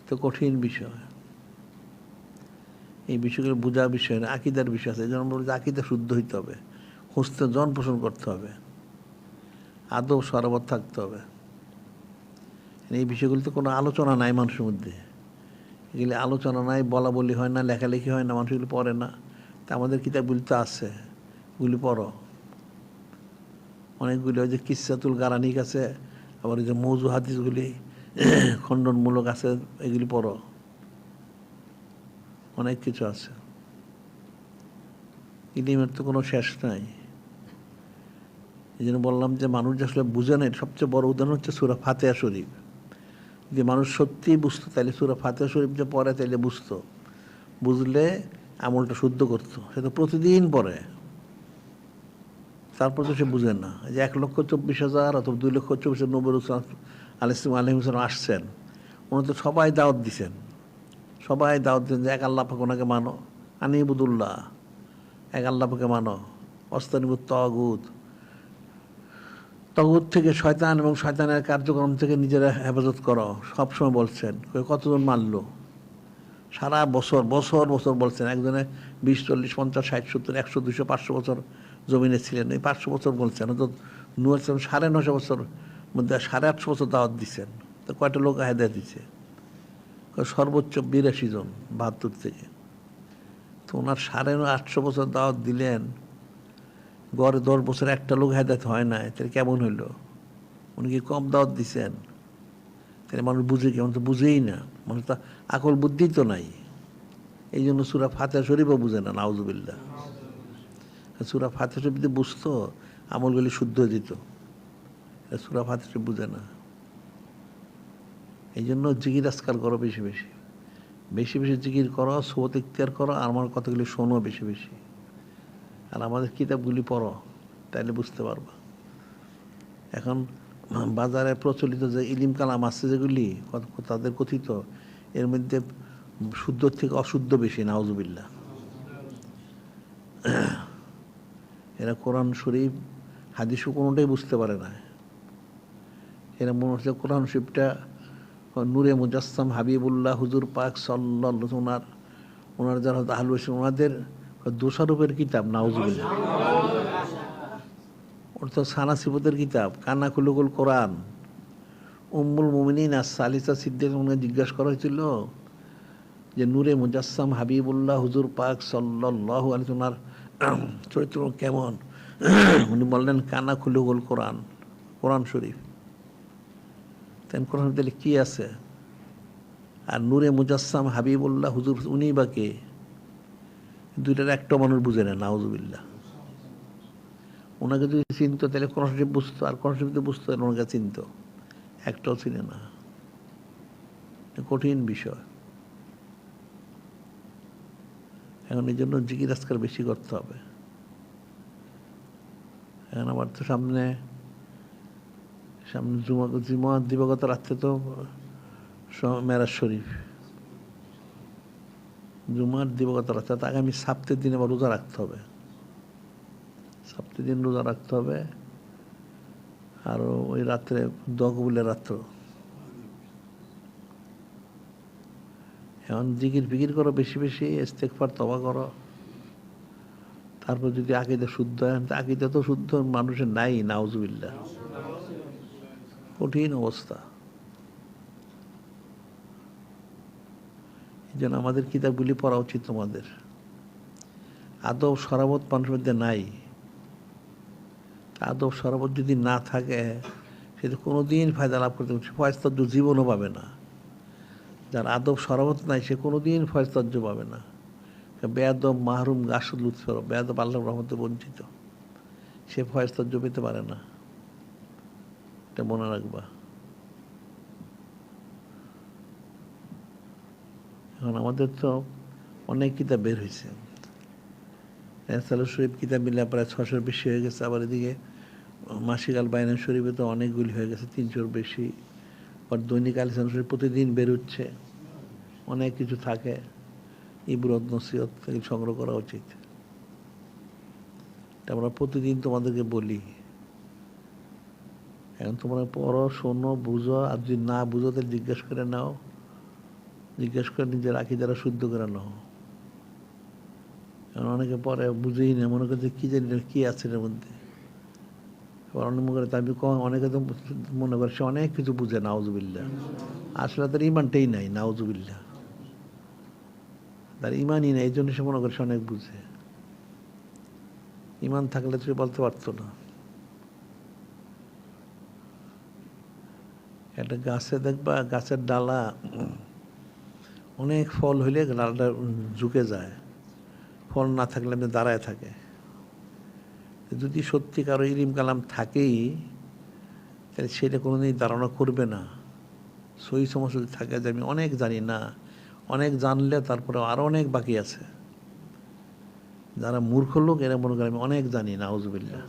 তো কঠিন বিষয়, এই বিষয়গুলো বোঝা বিষয় না, আকীদার বিষয় আছে। এই জন্য বলছি আকীদা শুদ্ধ হইতে হবে, হুসনে জন পোষণ করতে হবে, আদব সরবত থাকতে হবে। এই বিষয়গুলিতে কোনো আলোচনা নাই মানুষের মধ্যে, এগুলি আলোচনা নাই, বলা বলি হয় না, লেখালেখি হয় না, মানুষ এগুলি পড়ে না। তা আমাদের কিতাবগুলি তো আছে, ওগুলি পড়ো। অনেকগুলি ওই যে কিসসাতুল গারানিক আছে, আবার ওই যে মৌজু হাদিসগুলি খণ্ডনমূলক আছে, এগুলি পড়ো, অনেক কিছু আছে। ইলমের তো কোনো শেষ নাই। এই জন্য বললাম যে মানুষ যে আসলে বুঝে না, সবচেয়ে বড় উদাহরণ হচ্ছে সূরা ফাতিহা শরীফ। যে মানুষ সত্যিই বুঝতো, তাইলে সূরা ফাতিহা শরীফ যে পড়ে তাইলে বুঝতো, বুঝলে আমলটা শুদ্ধ করতো। সে তো প্রতিদিন পড়ে, তারপর তো সে বুঝে না। যে 1,24,000 অথবা 2,24,000 নবী রাসূল আলাইহিস সালাম আসছেন, উনি তো সবাই দাওয়াত দিছেন, সবাই দাওয়াত দিচ্ছেন যে এক আল্লাহ পাক, ওনাকে মানো, আনিবুদুল্লাহ, এক আল্লাহ পাকে মানো, অস্তানিবুত তাগুত, তাগুত থেকে শয়তান এবং শয়তানের কার্যক্রম থেকে নিজেরা হেফাজত করো, সবসময় বলছেন। কতজন মানলো? সারা বছর বছর বছর বলছেন। একজনে 20, 40, 50, 60, 70, 100, 200, 500 বছর জমিনে ছিলেন, এই 500 বছর বলছেন। তো নূহ 950 বছর মধ্যে 850 বছর দাওয়াত দিচ্ছেন, তো কয়টা লোক হেদায়েত দিচ্ছে? সর্বোচ্চ 82 জন 72 থেকে। তো ওনার 850 বছর দাওয়াত দিলেন, গড়ে 10 বছর একটা লোক হেদায়েত হয় না, তাহলে কেমন হইল? উনি কি কম দাওয়াত দিচ্ছেন? তাহলে মানুষ বুঝে, কেমন তো বুঝেই না, মানুষ তো আকল বুদ্ধি তো নাই। এই জন্য সূরা ফাতিহা শরীফও বুঝে না, নাউজুবিল্লাহ। সূরা ফাতিহা শরীফ যদি বুঝতো, আমলগুলি শুদ্ধ হয়ে যেত। সূরা ফাতিহা শরীফ বুঝে না। এই জন্য জিকির আজকার করো বেশি বেশি, বেশি বেশি জিকির করো, সোবত ইখতিয়ার করো, আর আমার কথাগুলি শোনো বেশি বেশি, আর আমাদের কিতাবগুলি পড়ো, তাইলে বুঝতে পারবা। এখন বাজারে প্রচলিত যে ইলিম কালাম আছে যেগুলি তাদের কথিত, এর মধ্যে শুদ্ধ থেকে অশুদ্ধ বেশি, নাউজুবিল্লাহ। এরা কোরআন শরীফ হাদিসও কোনোটাই বুঝতে পারে না। এরা মনে হচ্ছে কোরআন শরীফটা নূরে মুজাসসাম হাবিবুল্লাহ হুজুর পাক সাল্লাল্লাহু, ওনার যারা হয়তো আহলে হাদিস, ওনাদের দোষারোপের কিতাব, নাউজুবিল্লাহ। ওটা তো সানাসিবতের কিতাব, কান্না খুলুকুল কোরআন। উম্মুল মুমিনিন সালিসা সিদ্দিকা জিজ্ঞাসা করা হয়েছিল যে নূরে মুজাসসাম হাবিবুল্লাহ হুজুর পাক সাল্লাল্লাহু আলাইহি ওনার চরিত্র কেমন? উনি বললেন কান্না খুলুকুল কোরআন, কোরআন শরীফ। তেন কোরআন দিলে কি আছে? আর নূরে মুজাসসাম হাবিবুল্লাহ হুজুর উনি বা কে? দুইটার একটা মানুষ বুঝে না, নাউজুবিল্লাহ। ওনাকে যদি চিনতো তাহলে কোরআন শরীফ বুঝতো, আর কোরআন শরীফ বুঝতো ওনাকে চিনতো। একটাও চিনে না, কঠিন বিষয়। এখন এই জন্য জিকির আজকাল বেশি করতে হবে। এখন আবার তো সামনে জুমা দিবাগত রাত্রে তো মেরাজ শরীফ, জুমার দিবাগত রাত্রে, তো আগামী সপ্তাহের দিন আবার রোজা রাখতে হবে, সপ্তাহের দিন রোজা রাখতে হবে। আর ওই রাত্রে দোয়া কবুলের রাত্র। এখন জিকির ফিকির করো বেশি বেশি, ইস্তেগফার তওবা করো। তারপর যদি আকীদা শুদ্ধ হয়, আকীদা তো শুদ্ধ মানুষের নাই, নাউজুবিল্লাহ। কঠিন অবস্থা। এই জন্য আমাদের কিতাবগুলি পড়া উচিত তোমাদের। আদব সরাবত মানুষের মধ্যে নাই। আদব সরাবত যদি না থাকে, সে তো কোনোদিন ফায়দা লাভ করতে পারছে, ফয়সাজ্য জীবনও পাবে না। যার আদব সরাবত নাই, সে কোনোদিন ফয়সাজ্য পাবে না। বেয়াদব মাহরুম গাছুল লুৎফর, বেয়াদব আল্লাহর রহমতে বঞ্চিত, সে ফয়সাজ্য পেতে পারে না। এটা মনে রাখবা। এখন আমাদের তো অনেক কিতাব বের হয়েছে, রেসালাত শরীফ কিতাব মিলে প্রায় 600-র বেশি হয়ে গেছে। আবার এদিকে মাসিক আল বাইনান শরীফে তো অনেকগুলি হয়ে গেছে, 300-র বেশি। আবার দৈনিক আল ইসলাম শরীফ প্রতিদিন বেরোচ্ছে, অনেক কিছু থাকে। ইবরত নসিহত থেকে সংগ্রহ করা উচিত। এটা আমরা প্রতিদিন তোমাদেরকে বলি। এখন তোমরা পড়ো, শোনো, বুঝো, আর যদি না বুঝো তাহলে জিজ্ঞেস করে নাও, জিজ্ঞেস করে নিজের আকীদাটা শুদ্ধ করে নাও। কারণ অনেকে পরে বুঝেই না, মনে করছে কি জানি কি আছে এর মধ্যে। অনেক মনে করে, আমি অনেকে তো মনে করে সে অনেক কিছু বুঝে, নাউজুবিল্লাহ। আসলে তার ইমানটাই নাই, নাউজুবিল্লাহ। তার ইমানই নেই, এই জন্য সে মনে করে সে অনেক বুঝে। ইমান থাকলে সে বলতে পারতো না। একটা গাছে দেখবা, গাছের ডালা অনেক ফল হইলে ডালটা ঝুঁকে যায়, ফল না থাকলে এমনি দাঁড়ায় থাকে। যদি সত্যিকার ইলিম কালাম থাকেই, তাহলে সেটা কোনোদিনই ধারণা করবে না। সহি সমস্যা যদি থাকে যে আমি অনেক জানি না, অনেক জানলে তারপরে আরও অনেক বাকি আছে। যারা মূর্খ লোক এরা মনে করে আমি অনেক জানি, নাউজুবিল্লাহ।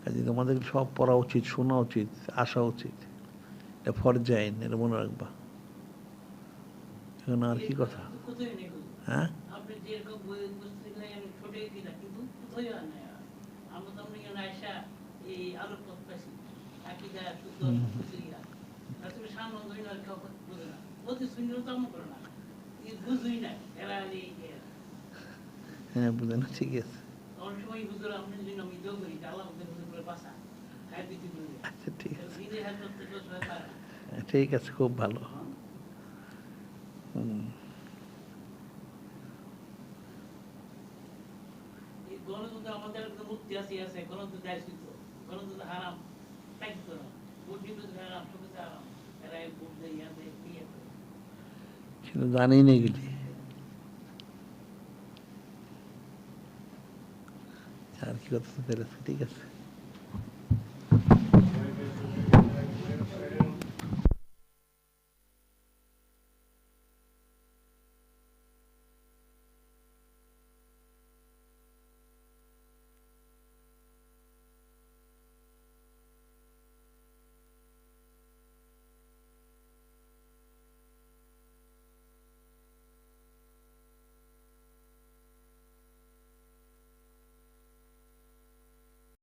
কাজে তোমাদের সব পড়া উচিত, শোনা উচিত, আসা উচিত। এটা ফরজে আইন, এটা মনে রাখবা। এখন আর কি কথা? হ্যাঁ, হ্যাঁ, বুঝে না, ঠিক আছে। আচ্ছা, ঠিক আছে, ঠিক আছে, খুব ভালো। গণতন্ত্র আমাদের একটা মুক্তি আছে গণতন্ত্র দায়িত্ব গণতন্ত্র হারাম তাই তো ভোট দিতে হারাম সব কিছু হারাম এরা ভোট দেয় ইয়াতে নিয়ে সেটা জানি না এগুলি। আর কি কথা ঠিক আছে।